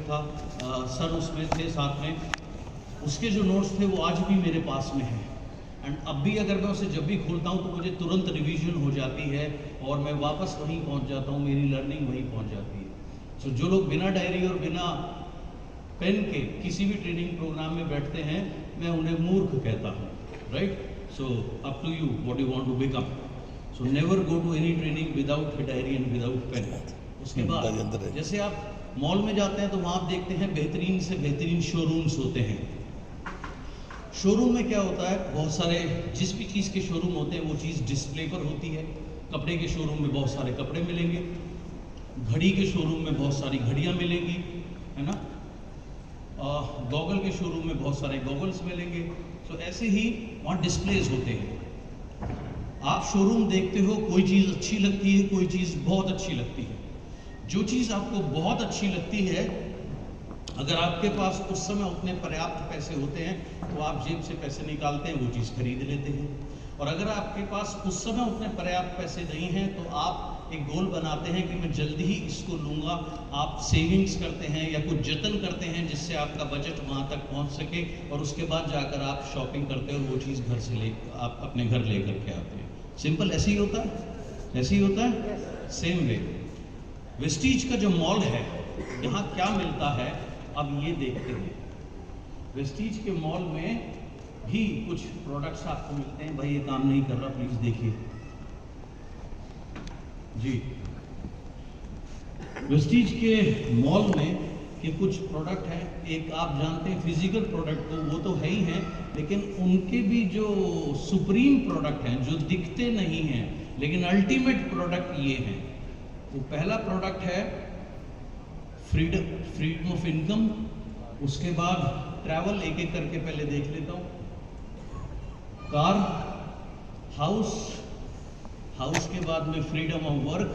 Project था, sir उसमें थे साथ में, उसके जो नोट्स थे वो आज भी मेरे पास में हैं। एंड अब भी अगर मैं उसे जब भी खोलता हूँ तो मुझे तुरंत रिवीजन हो जाती है और मैं वापस वहीं पहुँच जाता हूँ, मेरी लर्निंग वहीं पहुँच जाती है। सो जो लोग बिना डायरी और बिना पेन के किसी भी ट्रेनिंग प्रोग्राम में बैठते हैं, मैं उन्हें मूर्ख कहता हूँ, right. So up to you what you want to become. So never go to any training without a diary and without pen. उसके बाद जैसे आप मॉल में जाते हैं तो वहाँ आप देखते हैं बेहतरीन से बेहतरीन शोरूम्स होते हैं। शोरूम में क्या होता है, बहुत सारे जिस भी चीज़ के शोरूम होते हैं वो चीज़ डिस्प्ले पर होती है। कपड़े के शोरूम में बहुत सारे कपड़े मिलेंगे, घड़ी के शोरूम में बहुत सारी घड़ियाँ मिलेंगी, है ना। गॉगल के शोरूम में बहुत सारे गॉगल्स मिलेंगे। तो ऐसे ही वहाँ डिस्प्लेज होते हैं। आप शोरूम देखते हो, कोई चीज़ अच्छी लगती है, कोई चीज़ बहुत अच्छी लगती है। जो चीज़ आपको बहुत अच्छी लगती है, अगर आपके पास उस समय उतने पर्याप्त पैसे होते हैं तो आप जेब से पैसे निकालते हैं, वो चीज़ खरीद लेते हैं। और अगर आपके पास उस समय उतने पर्याप्त पैसे नहीं हैं तो आप एक गोल बनाते हैं कि मैं जल्दी ही इसको लूँगा। आप सेविंग्स करते हैं या कुछ जतन करते हैं जिससे आपका बजट वहाँ तक पहुँच सके, और उसके बाद जाकर आप शॉपिंग करते हैं और वो चीज़ घर से आप अपने घर ले करके आते हैं। सिंपल ऐसे ही होता है, ऐसे ही होता है। सेम वे वेस्टीज का जो मॉल है, यहाँ क्या मिलता है अब ये देखते हैं। वेस्टीज के मॉल में भी कुछ प्रोडक्ट्स आपको मिलते हैं। भाई ये काम नहीं कर रहा, प्लीज देखिए जी। वेस्टीज के मॉल में के कुछ प्रोडक्ट हैं। एक आप जानते हैं फिजिकल प्रोडक्ट तो वो तो है ही हैं, लेकिन उनके भी जो सुप्रीम प्रोडक्ट हैं जो दिखते नहीं हैं लेकिन अल्टीमेट प्रोडक्ट ये हैं। तो पहला प्रोडक्ट है फ्रीडम ऑफ इनकम। उसके बाद ट्रैवल, एक एक करके पहले देख लेता हूँ। कार, हाउस, हाउस के बाद में फ्रीडम ऑफ वर्क,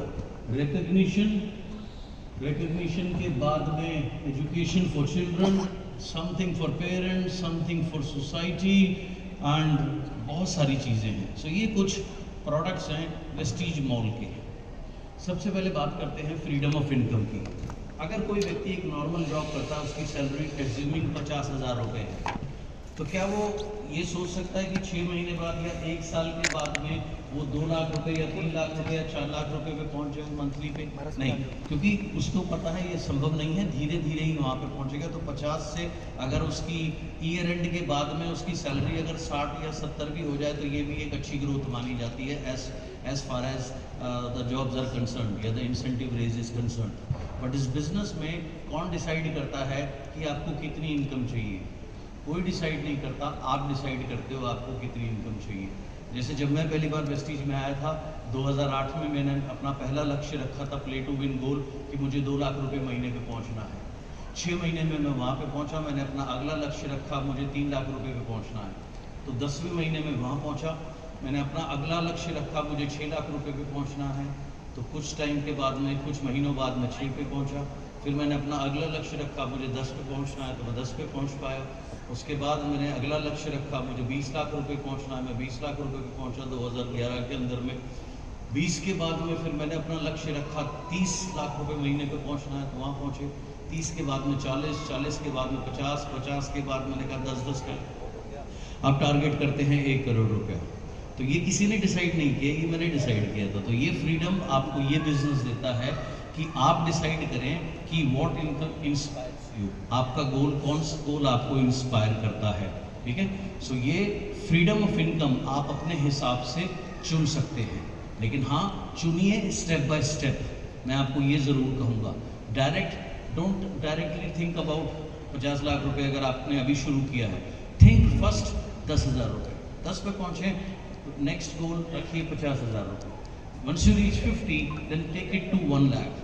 रिकग्निशन के बाद में education for children, something for parents, something for society and बहुत सारी चीज़ें हैं। सो ये कुछ प्रोडक्ट्स हैं वेस्टीज मॉल के। सबसे पहले बात करते हैं फ्रीडम ऑफ इनकम की। अगर कोई व्यक्ति एक नॉर्मल जॉब करता है, उसकी सैलरी एज्यूमिंग 50,000 रुपये है, तो क्या वो ये सोच सकता है कि 6 महीने बाद या 1 साल के बाद में वो 2 लाख रुपए या 3 लाख रुपए या 4 लाख रुपए पे पहुंच जाए मंथली पे? नहीं, क्योंकि उसको पता है ये संभव नहीं है, धीरे धीरे ही वहाँ पे पहुंचेगा। तो 50 से अगर उसकी ईयर एंड के बाद में उसकी सैलरी अगर 60 या 70 भी हो जाए तो ये भी एक अच्छी ग्रोथ मानी जाती है as far as the jobs are concern या the incentive raise is concern. But इस बिजनेस में कौन डिसाइड करता है कि आपको कितनी इनकम चाहिए? कोई डिसाइड नहीं करता, आप डिसाइड करते हो आपको कितनी इनकम चाहिए। जैसे जब मैं पहली बार वेस्टीज में आया था 2008 में, मैंने अपना पहला लक्ष्य रखा था प्ले टू विन गोल कि मुझे 2 लाख रुपए महीने पे पहुंचना है। 6 महीने में मैं वहाँ पे पहुँचा। मैंने अपना अगला लक्ष्य रखा मुझे 3 लाख रुपए पे पहुँचना है। तो 10वें महीने में वहाँ पहुँचा। मैंने अपना अगला लक्ष्य रखा मुझे 6 लाख रुपए पे पहुँचना है। तो कुछ टाइम के बाद में, कुछ महीनों बाद में 6 पे पहुँचा। फिर मैंने अपना अगला लक्ष्य रखा मुझे 10 पे पहुँचना है, तो मैं 10 पे पहुँच पाया। उसके बाद मैंने अगला लक्ष्य रखा मुझे 20 लाख रुपए पहुंचना है, मैं 20 लाख रुपए पे पहुंचा 2011 के अंदर में। 20 के बाद में फिर मैंने अपना लक्ष्य रखा 30 लाख रुपए महीने पे पहुंचना है, तो वहाँ पहुंचे। 30 के बाद में 40, 40 के बाद में 50, 50 के बाद मैंने कहा 10 कर। आप टारगेट करते हैं 1 करोड़ रुपया। तो ये किसी ने डिसाइड नहीं किया, ये मैंने डिसाइड किया था। तो ये फ्रीडम आपको ये बिजनेस देता है कि आप डिसाइड करें कि व्हाट इनकम इंस्पायर्स यू, आपका गोल, कौन सा गोल आपको इंस्पायर करता है। ठीक है। सो ये फ्रीडम ऑफ इनकम आप अपने हिसाब से चुन सकते हैं, लेकिन हाँ चुनिए स्टेप बाय स्टेप। मैं आपको ये ज़रूर कहूँगा, don't directly think about 50 lakh रुपए अगर आपने अभी शुरू किया है। थिंक फर्स्ट 10,000 रुपये, 10 पे पहुँचे, नेक्स्ट गोल रखिए 50,000 रुपये। Once you reach 50 then take it to 1 lakh.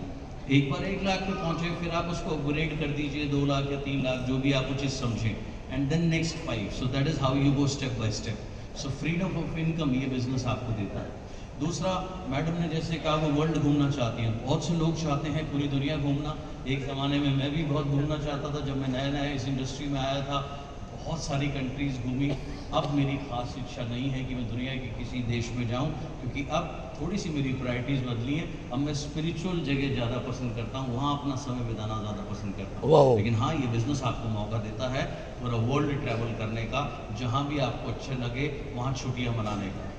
एक बार 1 लाख पे पहुंचे, फिर आप उसको अपग्रेड कर दीजिए 2 लाख या 3 लाख, जो भी आप उचित समझें, and then next 5। So that is how you go step by step. So freedom of income ये बिजनेस आपको देता है। दूसरा, मैडम ने जैसे कहा वो वर्ल्ड घूमना चाहती हैं। बहुत से लोग चाहते हैं पूरी दुनिया घूमना। एक ज़माने में मैं भी बहुत घूमना चाहता था। जब मैं नया नया इस इंडस्ट्री में आया था, बहुत सारी कंट्रीज़ घूमी। अब मेरी ख़ास इच्छा नहीं है कि मैं दुनिया के किसी देश में जाऊं, क्योंकि अब थोड़ी सी मेरी प्रायोरिटीज़ बदली हैं। अब मैं स्पिरिचुअल जगह ज़्यादा पसंद करता हूं, वहाँ अपना समय बिताना ज़्यादा पसंद करता हूँ। लेकिन हाँ, ये बिज़नेस आपको मौका देता है पूरा वर्ल्ड ट्रैवल करने का, जहाँ भी आपको अच्छा लगे वहाँ छुट्टियाँ मनाने का।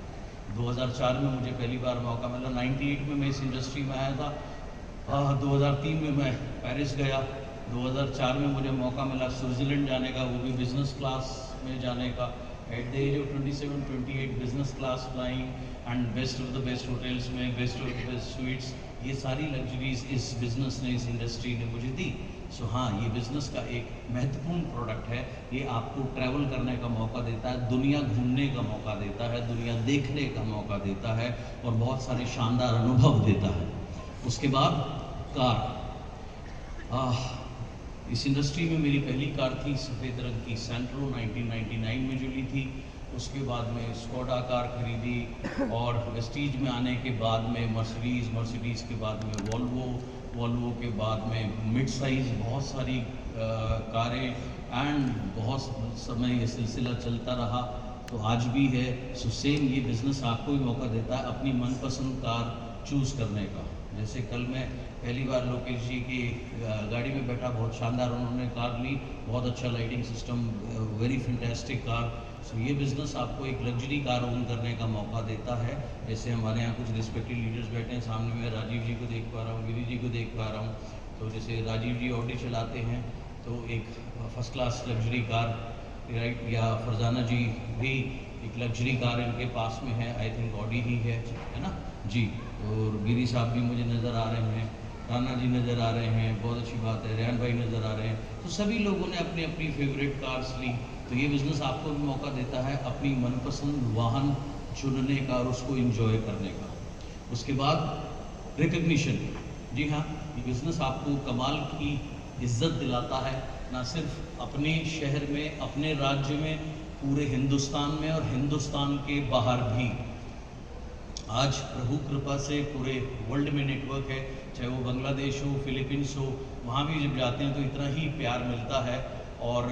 2004 में मुझे पहली बार मौका मिला, 98 में मैं इस इंडस्ट्री में आया था। 2003 में मैं पेरिस गया। 2004 में मुझे मौका मिला स्विट्ज़रलैंड जाने का, वो भी बिज़नेस क्लास में जाने का। At the age of 27-28 business class flying and best of the best hotels में, best of the best sweets, ये सारी लग्जरीज इस बिज़नेस ने, इस इंडस्ट्री ने मुझे दी। सो हाँ, ये बिज़नेस का एक महत्वपूर्ण प्रोडक्ट है। ये आपको ट्रैवल करने का मौका देता है, दुनिया घूमने का मौका देता है, दुनिया देखने का मौका देता है और बहुत सारे शानदार अनुभव देता है। उसके बाद कार, इस इंडस्ट्री में मेरी पहली कार थी सफ़ेद रंग की सेंट्रो, 1999 में जो ली थी। उसके बाद में स्कोडा कार खरीदी और वेस्टीज में आने के बाद में मर्सिडीज़ के बाद में वॉल्वो के बाद में मिड साइज़ बहुत सारी कारें, एंड बहुत समय ये सिलसिला चलता रहा, तो आज भी है। सो सेम ये बिज़नेस आपको भी मौका देता है अपनी मनपसंद कार चूज़ करने का। जैसे कल मैं पहली बार लोकेश जी की गाड़ी में बैठा, बहुत शानदार उन्होंने कार ली, बहुत अच्छा lighting system, very fantastic car. So ये बिज़नेस आपको एक लग्जरी कार ओन करने का मौका देता है। जैसे हमारे यहाँ कुछ रिस्पेक्टेड लीडर्स बैठे हैं, सामने में राजीव जी को देख पा रहा हूँ, गिरी जी को देख पा रहा हूँ। तो जैसे राजीव जी ऑडी चलाते हैं, तो एक first class luxury car, right, या फरजाना जी भी एक लग्जरी कार इनके पास में है, आई थिंक ऑडी ही है ना जी। और गिरी साहब भी मुझे नज़र आ रहे हैं, राना जी नज़र आ रहे हैं, बहुत अच्छी बात है, रेहान भाई नज़र आ रहे हैं। तो सभी लोगों ने अपनी अपनी फेवरेट कार्स ली। तो ये बिज़नेस आपको भी मौका देता है अपनी मनपसंद वाहन चुनने का और उसको एंजॉय करने का। उसके बाद रिकग्निशन, जी हाँ, ये बिज़नेस आपको कमाल की इज्जत दिलाता है, ना सिर्फ अपने शहर में, अपने राज्य में, पूरे हिंदुस्तान में और हिंदुस्तान के बाहर भी। आज प्रभु कृपा से पूरे वर्ल्ड में नेटवर्क है, चाहे वो बांग्लादेश हो, फिलीपींस हो, वहाँ भी जब जाते हैं तो इतना ही प्यार मिलता है, और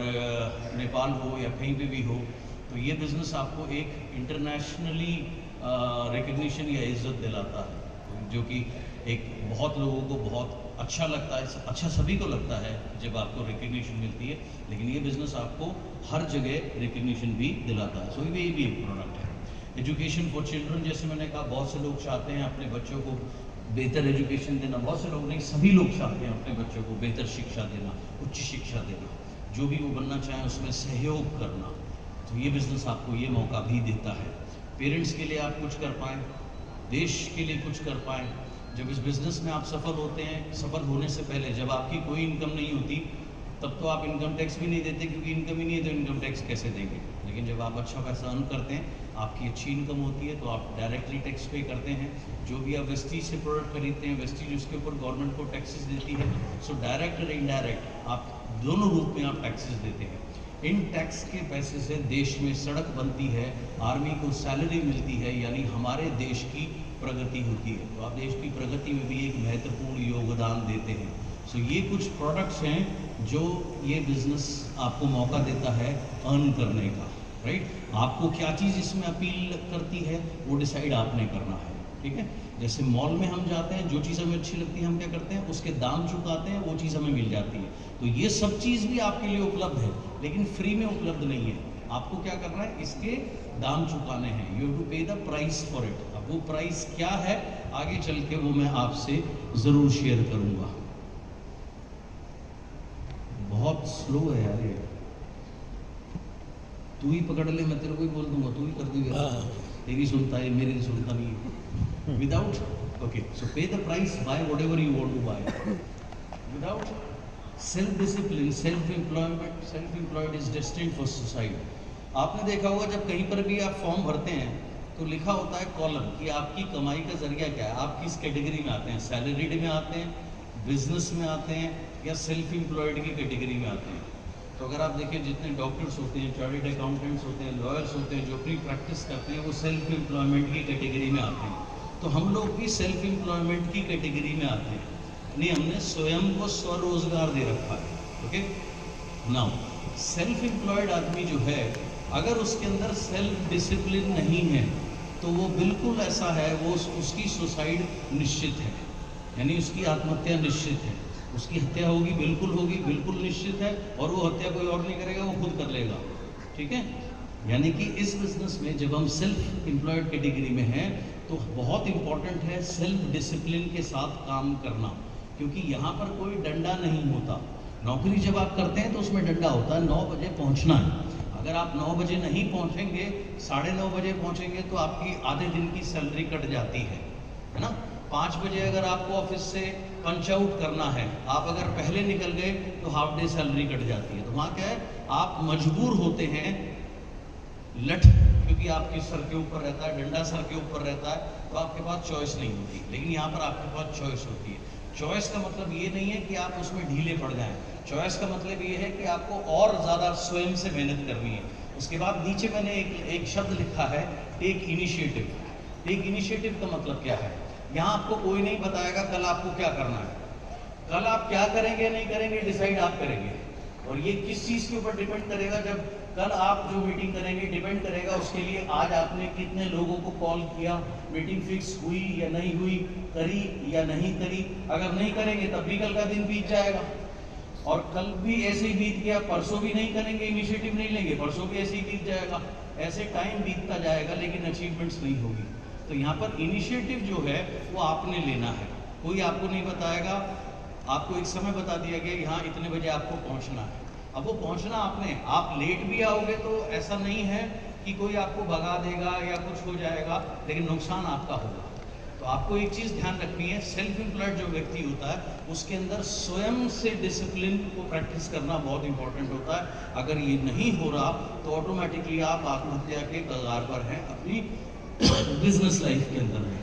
नेपाल हो या कहीं पे भी हो। तो ये बिज़नेस आपको एक इंटरनेशनली रिकग्निशन या इज़्ज़त दिलाता है, जो कि एक बहुत लोगों को बहुत अच्छा लगता है। अच्छा सभी को लगता है जब आपको रिकग्निशन मिलती है, लेकिन ये बिज़नेस आपको हर जगह रिकग्निशन भी दिलाता है। सो ये भी एक प्रोडक्ट है। एजुकेशन फॉर चिल्ड्रन, जैसे मैंने कहा, बहुत से लोग चाहते हैं अपने बच्चों को बेहतर एजुकेशन देना, बहुत से लोग नहीं, सभी लोग चाहते हैं अपने बच्चों को बेहतर शिक्षा देना, उच्च शिक्षा देना, जो भी वो बनना चाहें उसमें सहयोग करना। तो ये बिज़नेस आपको ये मौका भी देता है। पेरेंट्स के लिए आप कुछ कर पाएँ, देश के लिए कुछ कर पाएँ। जब इस बिज़नेस में आप सफल होते हैं, सफल होने से पहले जब आपकी कोई इनकम नहीं होती, तब तो आप इनकम टैक्स भी नहीं देते, क्योंकि इनकम ही नहीं है तो इनकम टैक्स कैसे देंगे। लेकिन जब आप अच्छा पैसा अर्न करते हैं, आपकी अच्छी इनकम होती है, तो आप डायरेक्टली टैक्स पे करते हैं। जो भी आप वेस्टीज से प्रोडक्ट खरीदते हैं, वेस्टीज उसके ऊपर गवर्नमेंट को टैक्सेस देती है। सो डायरेक्ट और इनडायरेक्ट आप दोनों रूप में आप टैक्सेस देते हैं। इन टैक्स के पैसे से देश में सड़क बनती है, आर्मी को सैलरी मिलती है, यानी हमारे देश की प्रगति होती है। तो आप देश की प्रगति में भी एक महत्वपूर्ण योगदान देते हैं। सो ये कुछ प्रोडक्ट्स हैं जो ये बिज़नेस आपको मौका देता है अर्न करने का, राइट। आपको क्या चीज़ इसमें अपील करती है वो डिसाइड आपने करना है, ठीक है। जैसे मॉल में हम जाते हैं, जो चीज़ हमें अच्छी लगती है हम क्या करते हैं, उसके दाम चुकाते हैं, वो चीज़ हमें मिल जाती है। तो ये सब चीज़ भी आपके लिए उपलब्ध है, लेकिन फ्री में उपलब्ध नहीं है। आपको क्या करना है, इसके दाम चुकाने हैं। यू हैव टू पे द प्राइस फॉर इट। अब वो प्राइस क्या है, आगे चल के वो मैं आपसे ज़रूर शेयर करूँगा। बहुत स्लो है यार ये, तू ही पकड़ ले, मैं तेरे को ही बोल दूंगा, तू ही कर दूंगा। तेरी सुनता है, मेरी सुनता नहीं है। Without, okay, so pay the price, buy whatever you want to buy. Without self discipline, self employed is destined for suicide. आपने देखा होगा जब कहीं पर भी आप फॉर्म भरते हैं तो लिखा होता है कॉलम कि आपकी कमाई का जरिया क्या है, आप किस कैटेगरी में आते हैं, सैलरीड में आते हैं, बिजनेस में आते हैं, या सेल्फ एम्प्लॉयड की कैटेगरी में आते हैं। तो अगर आप देखें जितने डॉक्टर्स होते हैं, चार्टर्ड अकाउंटेंट्स होते हैं, लॉयर्स होते हैं, जो अपनी प्रैक्टिस करते हैं, वो सेल्फ एम्प्लॉयमेंट की कैटेगरी में आते हैं। तो हम लोग भी सेल्फ एम्प्लॉयमेंट की कैटेगरी में आते हैं, यानी हमने स्वयं को स्वरोजगार दे रखा है। ओके, नाउ सेल्फ एम्प्लॉयड आदमी जो है, अगर उसके अंदर सेल्फ डिसिप्लिन नहीं है तो वो बिल्कुल ऐसा है, वो उसकी सुसाइड निश्चित है, यानी उसकी आत्महत्या निश्चित है, उसकी हत्या होगी, बिल्कुल निश्चित है, और वो हत्या कोई और नहीं करेगा, वो खुद कर लेगा। ठीक है, यानी कि इस बिजनेस में जब हम सेल्फ एम्प्लॉयड कैटेगरी में हैं तो बहुत इंपॉर्टेंट है सेल्फ डिसिप्लिन के साथ काम करना, क्योंकि यहाँ पर कोई डंडा नहीं होता। नौकरी जब आप करते हैं तो उसमें डंडा होता है, 9 बजे पहुँचना है। अगर आप 9 बजे नहीं पहुँचेंगे, 9:30 बजे पहुँचेंगे तो आपकी आधे दिन की सैलरी कट जाती है ना। 5 बजे अगर आपको ऑफिस से पंच आउट करना है, आप अगर पहले निकल गए तो हाफ डे सैलरी कट जाती है। तो वहाँ क्या है, आप मजबूर होते हैं लठ, क्योंकि आपके सर के ऊपर रहता है, डंडा सर के ऊपर रहता है, तो आपके पास चॉइस नहीं होती। लेकिन यहाँ पर आपके पास चॉइस होती है। चॉइस का मतलब ये नहीं है कि आप उसमें ढीले पड़ जाएं, चॉइस का मतलब ये है कि आपको और ज़्यादा स्वयं से मेहनत करनी है। उसके बाद नीचे मैंने एक शब्द लिखा है, टेक इनिशिएटिव। टेक इनिशिएटिव का मतलब क्या है, यहाँ आपको कोई नहीं बताएगा कल आपको क्या करना है, कल आप क्या करेंगे नहीं करेंगे डिसाइड आप करेंगे। और ये किस चीज़ के ऊपर डिपेंड करेगा, जब कल आप जो मीटिंग करेंगे डिपेंड करेगा उसके लिए आज आपने कितने लोगों को कॉल किया, मीटिंग फिक्स हुई या नहीं हुई, करी या नहीं करी। अगर नहीं करेंगे तब भी कल का दिन बीत जाएगा, और कल भी ऐसे ही बीत गया, परसों भी नहीं करेंगे, इनिशिएटिव नहीं लेंगे, परसों भी ऐसे ही बीत जाएगा। ऐसे टाइम बीतता जाएगा लेकिन अचीवमेंट्स नहीं होगी। तो यहाँ पर इनिशिएटिव जो है वो आपने लेना है, कोई आपको नहीं बताएगा। आपको एक समय बता दिया गया यहाँ इतने बजे आपको पहुँचना है, अब वो पहुँचना आपने, आप लेट भी आओगे तो ऐसा नहीं है कि कोई आपको भगा देगा या कुछ हो जाएगा, लेकिन नुकसान आपका होगा। तो आपको एक चीज़ ध्यान रखनी है, सेल्फ एम्प्लॉयड जो व्यक्ति होता है उसके अंदर स्वयं से डिसिप्लिन को प्रैक्टिस करना बहुत इंपॉर्टेंट होता है। अगर ये नहीं हो रहा तो ऑटोमेटिकली आप आत्महत्या के कगार पर हैं अपनी बिजनेस लाइफ के अंदर में।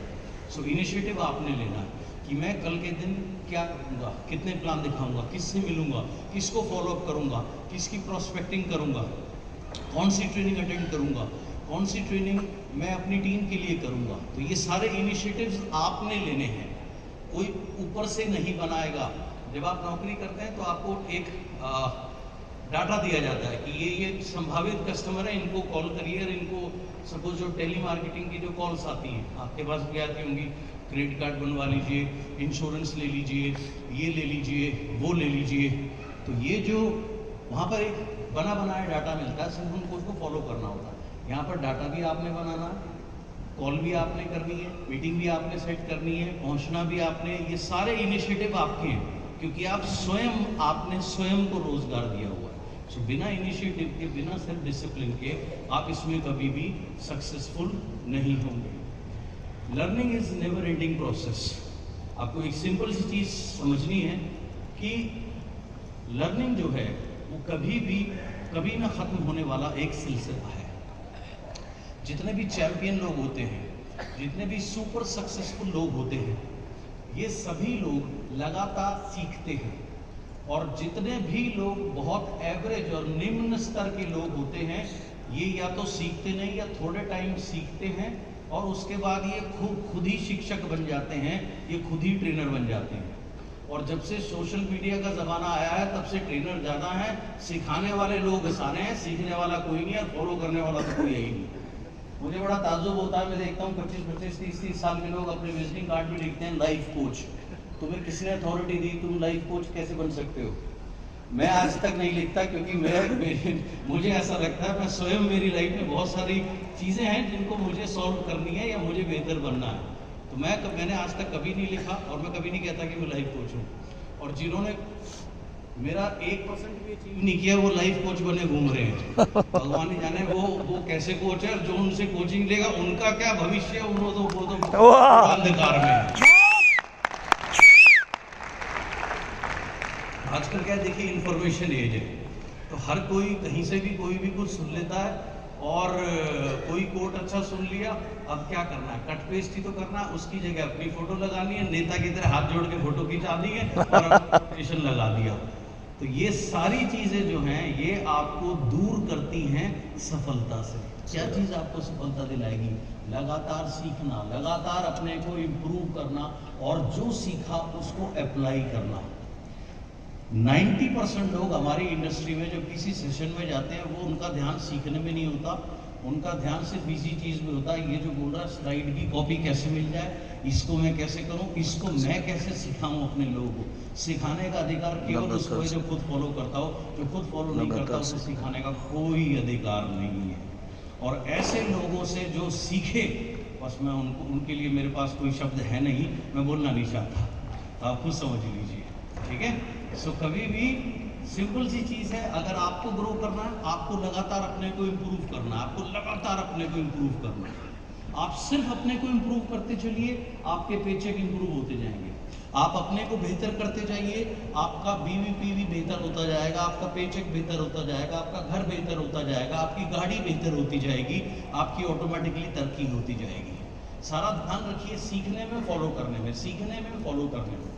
सो इनिशिएटिव आपने लेना है कि मैं कल के दिन क्या करूँगा, कितने प्लान दिखाऊंगा, किससे मिलूंगा, किसको फॉलोअप करूंगा, किसकी प्रोस्पेक्टिंग करूंगा, कौन सी ट्रेनिंग अटेंड करूंगा, कौन सी ट्रेनिंग मैं अपनी टीम के लिए करूंगा। तो ये सारे इनिशिएटिव्स आपने लेने हैं, कोई ऊपर से नहीं बनाएगा। जब आप नौकरी करते हैं तो आपको एक डाटा दिया जाता है कि ये संभावित कस्टमर है, इनको कॉल करिए। और इनको सपोज जो टेली मार्केटिंग की जो कॉल्स आती हैं, आपके पास भी आती होंगी, क्रेडिट कार्ड बनवा लीजिए, इंश्योरेंस ले लीजिए, ये ले लीजिए, वो ले लीजिए। तो ये जो वहाँ पर एक बना बनाया डाटा मिलता है, सिर्फ उनको उसको फॉलो करना होता है। यहाँ पर डाटा भी आपने बनाना है, कॉल भी आपने करनी है, मीटिंग भी आपने सेट करनी है, पहुँचना भी आपने, ये सारे इनिशिएटिव आपके हैं क्योंकि आपने स्वयं को रोजगार दिया हुआ है। सो बिना इनिशिएटिव के, बिना सेल्फ डिसिप्लिन के आप इसमें कभी भी सक्सेसफुल नहीं होंगे। Learning is never ending process. आपको एक सिंपल सी चीज़ समझनी है कि लर्निंग जो है वो कभी ना ख़त्म होने वाला एक सिलसिला है। जितने भी चैंपियन लोग होते हैं, जितने भी सुपर सक्सेसफुल लोग होते हैं, ये सभी लोग लगातार सीखते हैं। और जितने भी लोग बहुत एवरेज और निम्न स्तर के लोग होते हैं, ये या तो सीखते नहीं या थोड़े टाइम सीखते हैं और उसके बाद ये खुद ही शिक्षक बन जाते हैं, ये खुद ही ट्रेनर बन जाते हैं। और जब से सोशल मीडिया का ज़माना आया है तब से ट्रेनर ज़्यादा हैं, सिखाने वाले लोग सारे हैं, सीखने वाला कोई नहीं और फॉलो करने वाला तो कोई है ही नहीं। मुझे बड़ा ताज्जुब होता है, मैं देखता हूँ 25-25, 30-30 साल के लोग अपने विजिटिंग कार्ड में लिखते हैं लाइफ कोच। तुम्हें किसने अथॉरिटी दी, तुम लाइफ कोच कैसे बन सकते हो? मैं आज तक नहीं लिखता क्योंकि मुझे ऐसा लगता है मैं स्वयं, मेरी लाइफ में बहुत सारी चीज़ें हैं जिनको मुझे सॉल्व करनी है या मुझे बेहतर बनना है। तो मैंने आज तक कभी नहीं लिखा और मैं कभी नहीं कहता कि मैं लाइफ कोच हूँ। और जिन्होंने मेरा 1% भी अचीव नहीं किया वो लाइफ कोच बने घूम रहे हैं। भगवान ही जाने वो कैसे कोच है, और जो उनसे कोचिंग लेगा उनका क्या भविष्य, वो तो अंधकार में है। आजकल क्या देखिए, इंफॉर्मेशन एज है, तो हर कोई कहीं से भी कोई भी कुछ सुन लेता है। और कोई कोट अच्छा सुन लिया, अब क्या करना है, कट पेस्ट ही तो करना है, उसकी जगह अपनी फोटो लगानी है, नेता की तरह हाथ जोड़ के फोटो खिंचा दी है और एप्लीकेशन लगा दिया। तो ये सारी चीज़ें जो हैं ये आपको दूर करती हैं सफलता से। क्या चीज़ आपको सफलता दिलाएगी? लगातार सीखना, लगातार अपने को इम्प्रूव करना और जो सीखा उसको अप्लाई करना। 90% लोग हमारी इंडस्ट्री में जब किसी सेशन में जाते हैं वो उनका ध्यान सीखने में नहीं होता, उनका ध्यान सिर्फ इसी चीज़ में होता है, ये जो बोल रहा है स्लाइड की कॉपी कैसे मिल जाए, इसको मैं कैसे करूं, इसको मैं कैसे सिखाऊं अपने लोगों को। सिखाने का अधिकार केवल उसको है जो खुद फॉलो करता हो, जो खुद फॉलो नहीं करता उसे सिखाने का कोई अधिकार नहीं है। और ऐसे लोगों से जो सीखे, बस मैं उनके लिए मेरे पास कोई शब्द है नहीं, मैं बोलना नहीं चाहता, आप खुद समझ लीजिए, ठीक है। सो कभी भी सिंपल सी चीज़ है, अगर आपको ग्रो करना है, आपको लगातार अपने को इम्प्रूव करना है, आपको लगातार अपने को इम्प्रूव करना है। आप सिर्फ अपने को इम्प्रूव करते चलिए, आपके पेचेक इम्प्रूव होते जाएंगे। आप अपने को बेहतर करते जाइए, आपका बीवीपी भी बेहतर होता जाएगा, आपका पेचेक बेहतर होता जाएगा, आपका घर बेहतर होता जाएगा, आपकी गाड़ी बेहतर होती जाएगी, आपकी ऑटोमेटिकली तरक्की होती जाएगी। सारा ध्यान रखिए सीखने में, फॉलो करने में, सीखने में, फॉलो करने में।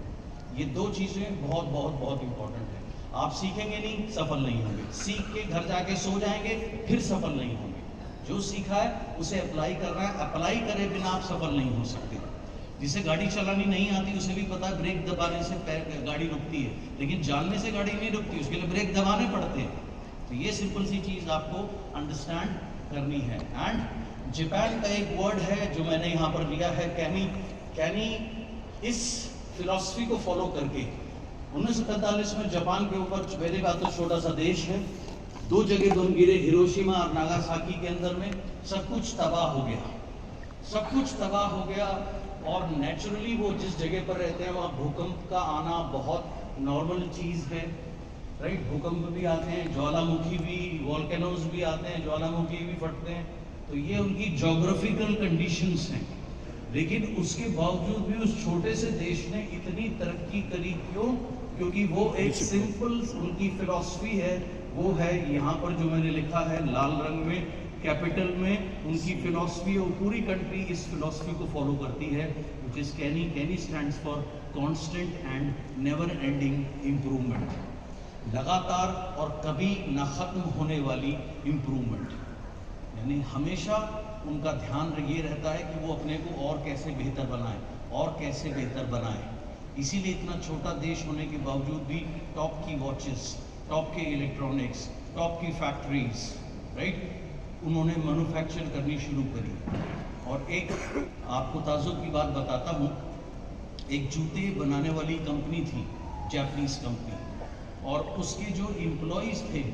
ये दो चीज़ें बहुत बहुत बहुत इंपॉर्टेंट है। आप सीखेंगे नहीं, सफल नहीं होंगे। सीख के घर जाके सो जाएंगे, फिर सफल नहीं होंगे। जो सीखा है उसे अप्लाई करना है, अप्लाई करे बिना आप सफल नहीं हो सकते। जिसे गाड़ी चलानी नहीं आती उसे भी पता है ब्रेक दबाने से गाड़ी रुकती है, लेकिन जानने से गाड़ी नहीं रुकती, उसके लिए ब्रेक दबाने पड़ते हैं। तो ये सिंपल सी चीज़ आपको अंडरस्टैंड करनी है। एंड जापान का एक वर्ड है जो मैंने यहाँ पर लिया है, कैनी। इस फिलॉसफी को फॉलो करके 1945 में जापान के ऊपर, मेरे बात तो छोटा सा देश है, 2 जगह बम गिरे, हिरोशिमा और नागासाकी के अंदर में। सब कुछ तबाह हो गया, सब कुछ तबाह हो गया। और नेचुरली वो जिस जगह पर रहते हैं वहाँ भूकंप का आना बहुत नॉर्मल चीज़ है, राइट। भूकंप भी आते हैं, ज्वालामुखी भी, वॉल्केनोज भी आते हैं, ज्वालामुखी भी फटते हैं। तो ये उनकी जोग्राफिकल कंडीशंस हैं। लेकिन उसके बावजूद भी उस छोटे से देश ने इतनी तरक्की करी, क्यों? क्योंकि वो एक सिंपल उनकी फिलॉसफी है, वो है यहाँ पर जो मैंने लिखा है लाल रंग में, कैपिटल में उनकी फिलॉसफी, और पूरी कंट्री इस फिलॉसफी को फॉलो करती है, which is CANI. CANI stands for constant and never ending improvement, लगातार और कभी न खत्म होने वाली इम्प्रूवमेंट। यानी हमेशा उनका ध्यान ये रहता है कि वो अपने को और कैसे बेहतर बनाए, और कैसे बेहतर बनाए। इसीलिए इतना छोटा देश होने के बावजूद भी टॉप की वॉचेस, टॉप के इलेक्ट्रॉनिक्स, टॉप की फैक्ट्रीज, राइट, उन्होंने मैन्युफैक्चर करनी शुरू करी। और एक आपको ताज्जुब की बात बताता हूँ, एक जूते बनाने वाली कंपनी थी, जापानीज कंपनी, और उसके जो एम्प्लॉयज़ थे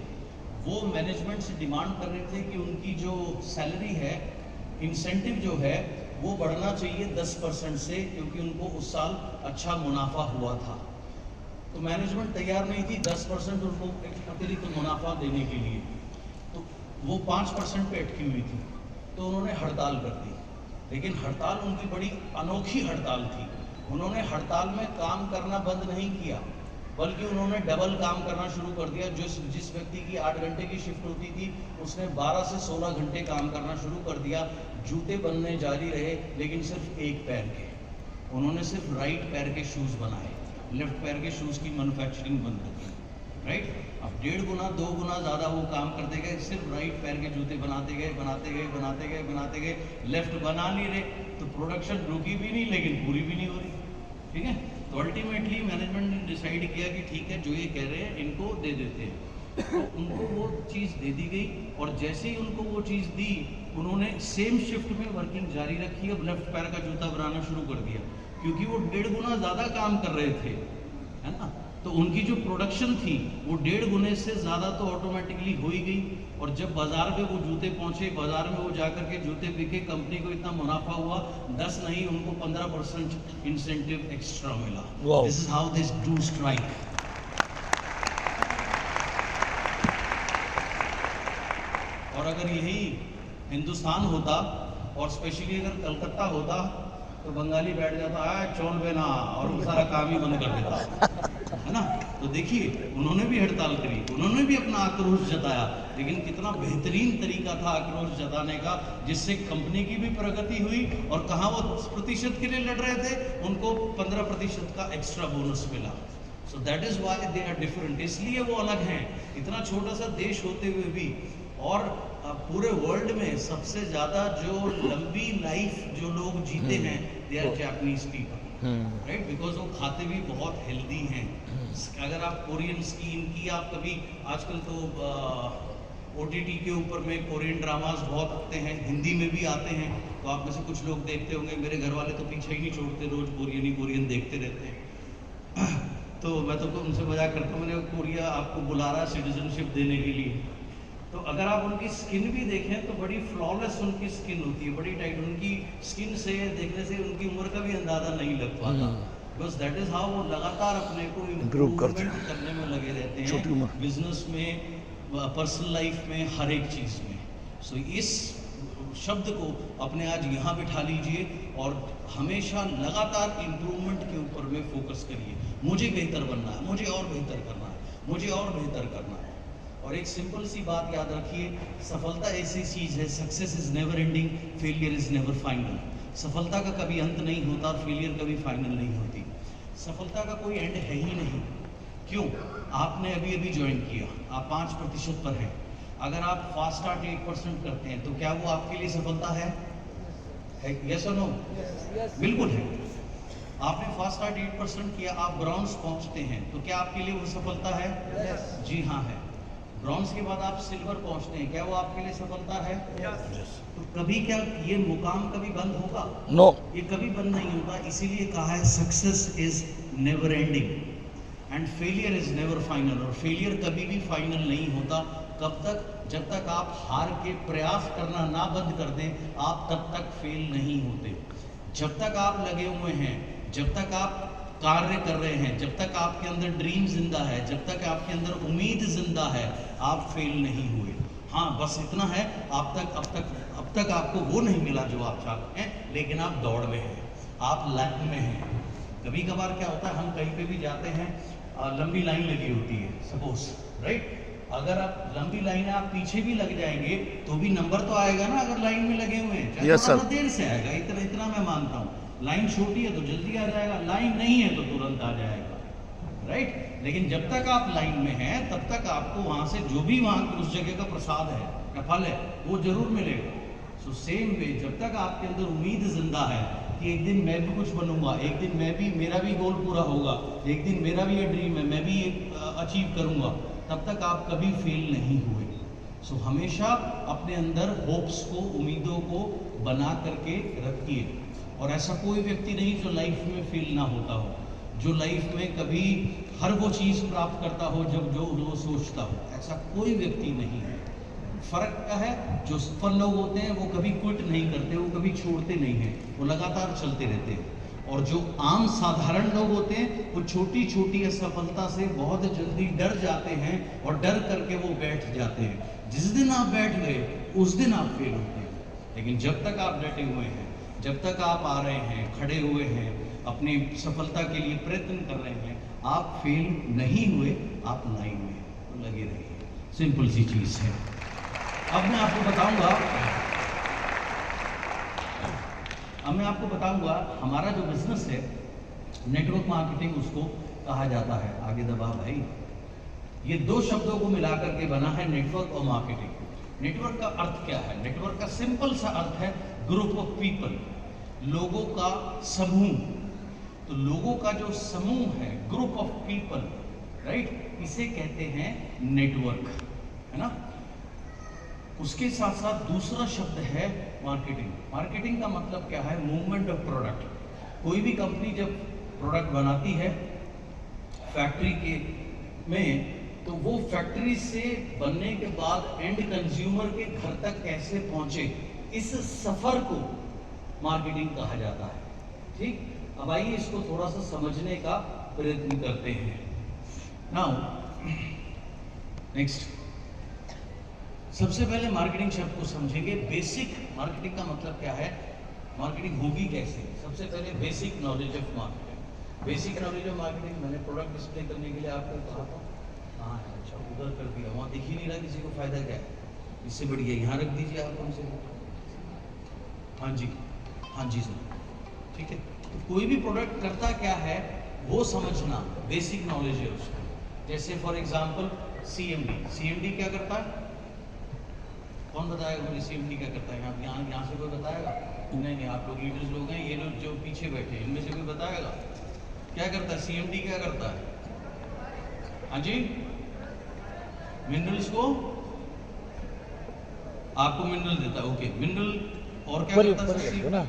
वो मैनेजमेंट से डिमांड कर रहे थे कि उनकी जो सैलरी है, इंसेंटिव जो है, वो बढ़ना चाहिए 10% से, क्योंकि उनको उस साल अच्छा मुनाफा हुआ था। तो मैनेजमेंट तैयार नहीं थी 10% उनको एक अतिरिक्त मुनाफा देने के लिए, तो वो 5% पे अटकी हुई थी। तो उन्होंने हड़ताल कर दी। लेकिन हड़ताल उनकी बड़ी अनोखी हड़ताल थी। उन्होंने हड़ताल में काम करना बंद नहीं किया, बल्कि उन्होंने डबल काम करना शुरू कर दिया। जिस व्यक्ति की 8 घंटे की शिफ्ट होती थी, उसने 12 से 16 घंटे काम करना शुरू कर दिया। जूते बनने जारी रहे, लेकिन सिर्फ एक पैर के। उन्होंने सिर्फ राइट पैर के शूज़ बनाए, लेफ्ट पैर के शूज़ की मैन्युफैक्चरिंग बंद कर दी, राइट। अब 1.5 गुना 2 गुना ज़्यादा वो काम करते गए, सिर्फ राइट पैर के जूते बनाते गए, बनाते गए, बनाते गए, बनाते गए। लेफ्ट बना नहीं रहे तो प्रोडक्शन रुकी भी नहीं, लेकिन पूरी भी नहीं हो रही, ठीक है। तो अल्टीमेटली मैनेजमेंट ने डिसाइड किया कि ठीक है, जो ये कह रहे हैं इनको दे देते हैं। तो उनको वो चीज़ दे दी गई, और जैसे ही उनको वो चीज़ दी, उन्होंने सेम शिफ्ट में वर्किंग जारी रखी। अब लेफ्ट पैर का जूता बनाना शुरू कर दिया, क्योंकि वो 1.5 गुना ज़्यादा काम कर रहे थे, है ना। तो उनकी जो प्रोडक्शन थी वो 1.5 गुने से ज़्यादा तो ऑटोमेटिकली हो ही गई। और जब बाजार में वो जूते पहुंचे, बाजार में वो जाकर के जूते बिके, कंपनी को इतना मुनाफा हुआ, 10 नहीं उनको 15% इंसेंटिव एक्स्ट्रा मिला। This is how this do strike. और अगर यही हिंदुस्तान होता, और स्पेशली अगर कलकत्ता होता, तो बंगाली बैठ जाता है चौल बेना, और वो सारा काम ही बंद कर देता, है ना। तो देखिए, उन्होंने भी हड़ताल करी, उन्होंने भी अपना आक्रोश जताया, लेकिन कितना बेहतरीन तरीका था आक्रोश जताने का, जिससे कंपनी की भी प्रगति हुई। और कहाँ वो प्रतिशत के लिए लड़ रहे थे, उनको 15% का एक्स्ट्रा बोनस मिला। So that is why they are different, इसलिए वो अलग हैं। इतना छोटा सा देश होते हुए भी, और पूरे वर्ल्ड में सबसे ज्यादा जो लंबी लाइफ जो लोग जीते हैं, they are Japanese people, right, because वो खाते भी बहुत हेल्दी हैं। अगर आप कोरियन स्किन की आप कभी, आजकल तो OTT के ऊपर में कोरियन ड्रामास बहुत आते हैं, हिंदी में भी आते हैं, तो आप में से कुछ लोग देखते होंगे। मेरे घर वाले तो पीछे ही नहीं छोड़ते, रोज कोरियन देखते रहते हैं। तो मैं तो उनसे मजाक करता हूँ, मैंने कोरिया आपको बुला रहा है सिटीजनशिप देने के लिए। तो अगर आप उनकी स्किन भी देखें तो बड़ी फ्लॉलेस उनकी स्किन होती है, बड़ी टाइट। उनकी स्किन से देखने से उनकी उम्र का भी अंदाजा नहीं लग पाता, बस दैट इज हाउ वो लगातार अपने को इम्प्रूवमेंट करने में लगे रहते हैं, बिजनेस में, पर्सनल लाइफ में, हर एक चीज़ में। सो इस शब्द को अपने आज यहाँ बिठा लीजिए और हमेशा लगातार इम्प्रूवमेंट के ऊपर में फोकस करिए। मुझे बेहतर बनना है, मुझे और बेहतर करना है, मुझे और बेहतर करना है। और एक सिंपल सी बात याद रखिए, सफलता ऐसी चीज़ है, success is never ending, failure is never final. सफलता का कभी अंत नहीं होता और फेलियर कभी फाइनल नहीं होती। सफलता का कोई एंड है ही नहीं। क्यों? आपने अभी अभी ज्वाइन किया, आप 5% पर हैं। अगर आप फास्ट स्टार्ट 8% करते हैं तो क्या वो आपके लिए सफलता है? यस और नो? बिल्कुल है। आपने फास्ट स्टार्ट 8% किया, आप ब्रॉन्ज पहुंचते हैं तो क्या आपके लिए वो सफलता है? जी हाँ है। ब्रॉन्ज के बाद आप सिल्वर पहुंचते हैं, क्या वो आपके लिए सफलता है? तो कभी क्या ये मुकाम कभी बंद होगा? नो, ये कभी बंद नहीं होगा। इसीलिए कहा है success is never ending and failure is never final. और फेलियर कभी भी फाइनल नहीं होता। कब तक? जब तक आप हार के प्रयास करना ना बंद कर दें, आप तब तक फेल नहीं होते। जब तक आप लगे हुए हैं, जब तक आप कार्य कर रहे हैं, जब तक आपके अंदर ड्रीम जिंदा है, जब तक आपके अंदर उम्मीद जिंदा है, आप फेल नहीं हुए। हाँ, बस इतना है, अब तक आपको वो नहीं मिला जो आप चाहते हैं, लेकिन आप दौड़ में हैं, आप लाइन में हैं। कभी कभार क्या होता है, हम कहीं पे भी जाते हैं, लंबी लाइन लगी होती है सपोज, राइट। अगर आप लंबी लाइन है, आप पीछे भी लग जाएंगे तो भी नंबर तो आएगा ना, अगर लाइन में लगे हुए हैं। yes, थोड़ा सा देर से आएगा, इतना मैं मानता हूँ। लाइन छोटी है तो जल्दी आ जाएगा, लाइन नहीं है तो तुरंत आ जाएगा, राइट। लेकिन जब तक आप लाइन में हैं तब तक आपको वहां से जो भी वहां उस जगह का प्रसाद है या फल है वो जरूर मिलेगा। सो सेम वे, जब तक आपके अंदर उम्मीद जिंदा है कि एक दिन मैं भी कुछ बनूंगा, एक दिन मैं भी, मेरा भी गोल पूरा होगा, एक दिन मेरा भी ये ड्रीम है, मैं भी अचीव करूंगा, तब तक आप कभी फेल नहीं हुए। सो हमेशा अपने अंदर होप्स को, उम्मीदों को बना करके रखिए। और ऐसा कोई व्यक्ति नहीं जो लाइफ में फेल ना होता हो, जो लाइफ में कभी हर वो चीज़ प्राप्त करता हो जब जो वो सोचता हो, ऐसा कोई व्यक्ति नहीं है। फर्क क्या है? जो सफल लोग होते हैं वो कभी क्विट नहीं करते, वो कभी छोड़ते नहीं हैं, वो लगातार चलते रहते हैं। और जो आम साधारण लोग होते हैं वो छोटी छोटी असफलता से बहुत जल्दी डर जाते हैं और डर करके वो बैठ जाते हैं। जिस दिन आप बैठ गए उस दिन आप फेल होते हैं। लेकिन जब तक आप डटे हुए हैं, जब तक आप आ रहे हैं, खड़े हुए हैं, अपनी सफलता के लिए प्रयत्न कर रहे हैं, आप फेल नहीं हुए, आप लाइन में तो लगे रहिए। सिंपल सी चीज़ है। अब मैं आपको बताऊंगा हमारा जो बिजनेस है, नेटवर्क मार्केटिंग उसको कहा जाता है। आगे दबा भाई। ये दो शब्दों को मिलाकर के बना है नेटवर्क और मार्केटिंग। नेटवर्क का अर्थ क्या है? नेटवर्क का सिंपल सा अर्थ है ग्रुप ऑफ पीपल, लोगों का समूह। तो लोगों का जो समूह है, ग्रुप ऑफ पीपल, राइट, इसे कहते हैं नेटवर्क, है ना। उसके साथ साथ दूसरा शब्द है मार्केटिंग। मार्केटिंग का मतलब क्या है? Movement of product. कोई भी कंपनी जब प्रोडक्ट बनाती है फैक्ट्री के में, तो वो फैक्ट्री से बनने के बाद एंड कंज्यूमर के घर तक कैसे पहुंचे, इस सफर को मार्केटिंग कहा जाता है। ठीक, अब आइए इसको थोड़ा सा समझने का प्रयत्न करते हैं। नाउ नेक्स्ट, सबसे पहले मार्केटिंग शब्द को समझेंगे। बेसिक मार्केटिंग का मतलब क्या है, मार्केटिंग होगी कैसे। सबसे पहले basic knowledge of marketing. Basic knowledge of marketing मैंने प्रोडक्ट डिस्प्ले करने के लिए आपको कहा था। हाँ, अच्छा उधर कर दिया, वहाँ दिख ही नहीं रहा किसी को, फायदा क्या है। इससे बढ़िया यहाँ रख दीजिए आप हमसे। हाँ जी, हाँ जी सर, ठीक है। तो कोई भी प्रोडक्ट करता क्या है वो समझना, बेसिक नॉलेज है उसका। जैसे फॉर एग्जाम्पल CMD क्या करता है? कौन बताएगा मुझे CMD क्या करता है? यहाँ से कोई बताएगा? नहीं, आप लोग लीडर्स लोग हैं, ये लोग जो पीछे बैठे हैं इनमें से कोई बताएगा क्या करता है? CMD क्या करता है? हाँ जी, मिनरल्स को आपको मिनरल देता है, ओके। मिनरल और क्या करता है सर?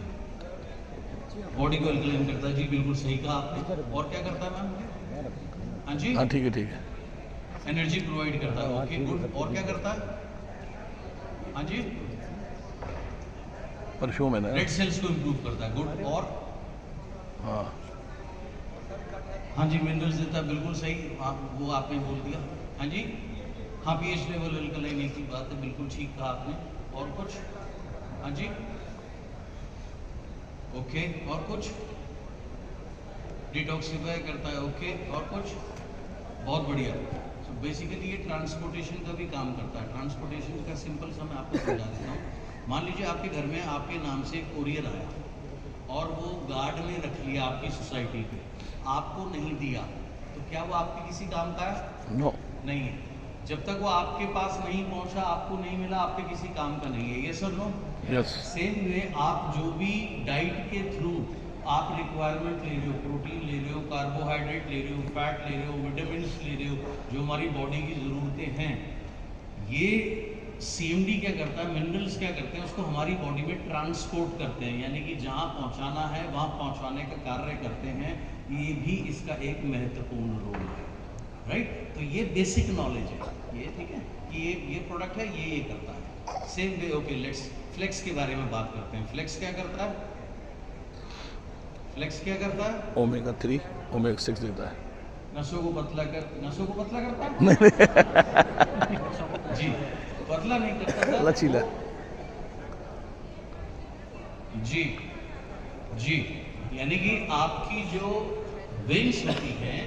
बॉडी को अल्कलाइन करता है, जी बिल्कुल सही कहा आपने। और क्या करता है मैम? हाँ जी, हाँ ठीक है, एनर्जी प्रोवाइड करता है, ओके गुड। और क्या करता है? हाँ जी, परफ्यूम है ना, रेड सेल्स को इम्प्रूव करता है, गुड। और हाँ हाँ जी, मिनरल्स देता है, बिल्कुल सही, वो आपने बोल दिया। हाँ जी, हाँ पीएच लेवल अल्कलाइन की बात है, बिल्कुल ठीक कहा आपने। और कुछ? हाँ जी, ओके। और कुछ? डिटॉक्सिफाई करता है, ओके। और कुछ? बहुत बढ़िया। सो बेसिकली ये ट्रांसपोर्टेशन का भी काम करता है। ट्रांसपोर्टेशन का सिंपल सा मैं आपको समझा देता हूँ। मान लीजिए आपके घर में आपके नाम से कोरियर आया और वो गार्ड में रख लिया आपकी सोसाइटी पे, आपको नहीं दिया, तो क्या वो आपके किसी काम का है? नो, नहीं है। जब तक वो आपके पास नहीं पहुंचा, आपको नहीं मिला, आपके किसी काम का नहीं है, ये sir no? Yes. Same way आप जो भी डाइट के थ्रू आप रिक्वायरमेंट ले रहे हो, प्रोटीन ले रहे हो, कार्बोहाइड्रेट ले रहे हो, फैट ले रहे हो, विटामिन ले रहे हो, जो हमारी बॉडी की ज़रूरतें हैं, ये सीएमडी क्या करता है, मिनरल्स क्या करते हैं, उसको हमारी बॉडी में ट्रांसपोर्ट करते हैं, यानी कि जहाँ पहुँचाना है वहाँ पहुँचाने का कार्य करते हैं। ये भी इसका एक महत्वपूर्ण रोल है, राइट। तो ये बेसिक नॉलेज है, ये ठीक है कि ये प्रोडक्ट है, ये करता है। Same way, okay let's flex के बारे में बात करते हैं। फ्लेक्स क्या करता है? फ्लेक्स क्या करता है? ओमेगा 3 ओमेगा 6 देता है। नसों को पतला करता है? जी, पतला नहीं करता था, लचीला। जी जी, यानी कि आपकी जो वेन्स होती हैं,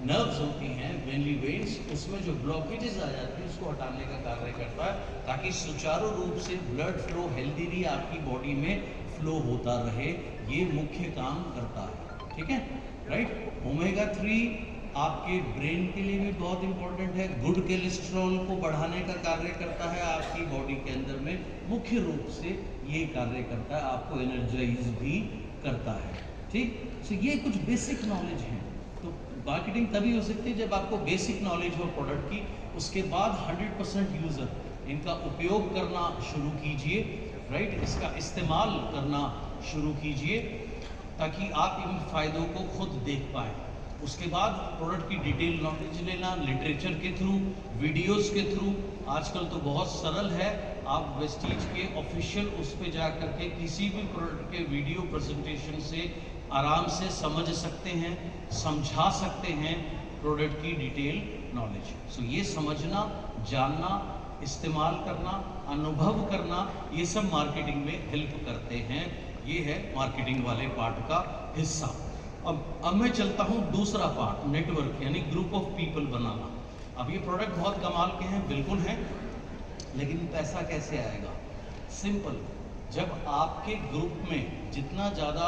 नर्व्स होती हैं, वेनली वेन्स, उसमें जो ब्लॉकेजेस आ जाती हैं उसको हटाने का कार्य करता है, ताकि सुचारू रूप से ब्लड फ्लो हेल्दीली आपकी बॉडी में फ्लो होता रहे। ये मुख्य काम करता है, ठीक है, राइट। ओमेगा 3 आपके ब्रेन के लिए भी बहुत इंपॉर्टेंट है। गुड कोलेस्ट्रॉल को बढ़ाने का कार्य करता है आपकी बॉडी के अंदर में, मुख्य रूप से ये कार्य करता है, आपको एनर्जाइज भी करता है, ठीक। तो ये कुछ बेसिक नॉलेज है। तो मार्केटिंग तभी हो सकती है जब आपको बेसिक नॉलेज हो प्रोडक्ट की। उसके बाद 100% यूज़र इनका उपयोग करना शुरू कीजिए, राइट, इसका इस्तेमाल करना शुरू कीजिए, ताकि आप इन फायदों को खुद देख पाएँ। उसके बाद प्रोडक्ट की डिटेल नॉलेज लेना, लिटरेचर के थ्रू, वीडियोस के थ्रू। आजकल तो बहुत सरल है, आप वेस्टीज के ऑफिशियल उस पे जा करके किसी भी प्रोडक्ट के वीडियो प्रेजेंटेशन से आराम से समझ सकते हैं, समझा सकते हैं प्रोडक्ट की डिटेल नॉलेज। सो ये समझना, जानना, इस्तेमाल करना, अनुभव करना, ये सब मार्केटिंग में हेल्प करते हैं। ये है मार्केटिंग वाले पार्ट का हिस्सा। अब मैं चलता हूँ दूसरा पार्ट, नेटवर्क, यानी ग्रुप ऑफ पीपल बनाना। अब ये प्रोडक्ट बहुत कमाल के हैं, बिल्कुल हैं, लेकिन पैसा कैसे आएगा? सिंपल, जब आपके ग्रुप में जितना ज़्यादा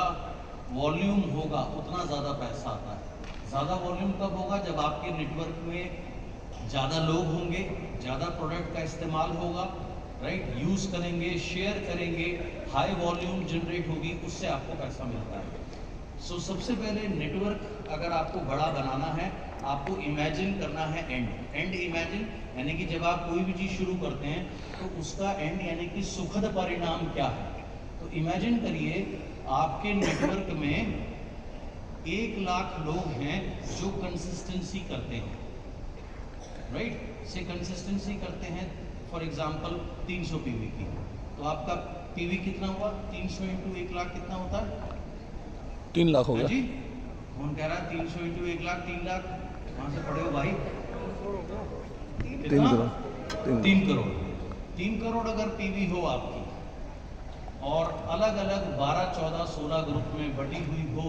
वॉल्यूम होगा उतना ज़्यादा पैसा आता है। ज़्यादा वॉल्यूम कब होगा? जब आपके नेटवर्क में ज़्यादा लोग होंगे, ज़्यादा प्रोडक्ट का इस्तेमाल होगा, राइट, यूज़ करेंगे, शेयर करेंगे, हाई वॉल्यूम जनरेट होगी, उससे आपको पैसा मिलता है। सो सबसे पहले नेटवर्क अगर आपको बड़ा बनाना है, आपको इमेजिन करना है एंड इमेजिन, यानी कि जब आप कोई भी चीज़ शुरू करते हैं तो उसका एंड यानी कि सुखद परिणाम क्या है। तो इमेजिन करिए आपके नेटवर्क में 1 लाख लोग हैं जो कंसिस्टेंसी करते हैं, राइट, से कंसिस्टेंसी करते हैं फॉर एग्जांपल 300 पीवी की, तो आपका पीवी कितना हुआ? 300 इंटू 1 लाख कितना होता है? 3 लाख हो गया जी, कौन कह रहा है 300 इंटू 1 लाख? 3 लाख कहाँ से पढ़े हो भाई? 3 करोड़। 3 करोड़। 3 करोड़ अगर पीवी हो आपकी और अलग अलग 12, 14, 16 ग्रुप में बटी हुई हो,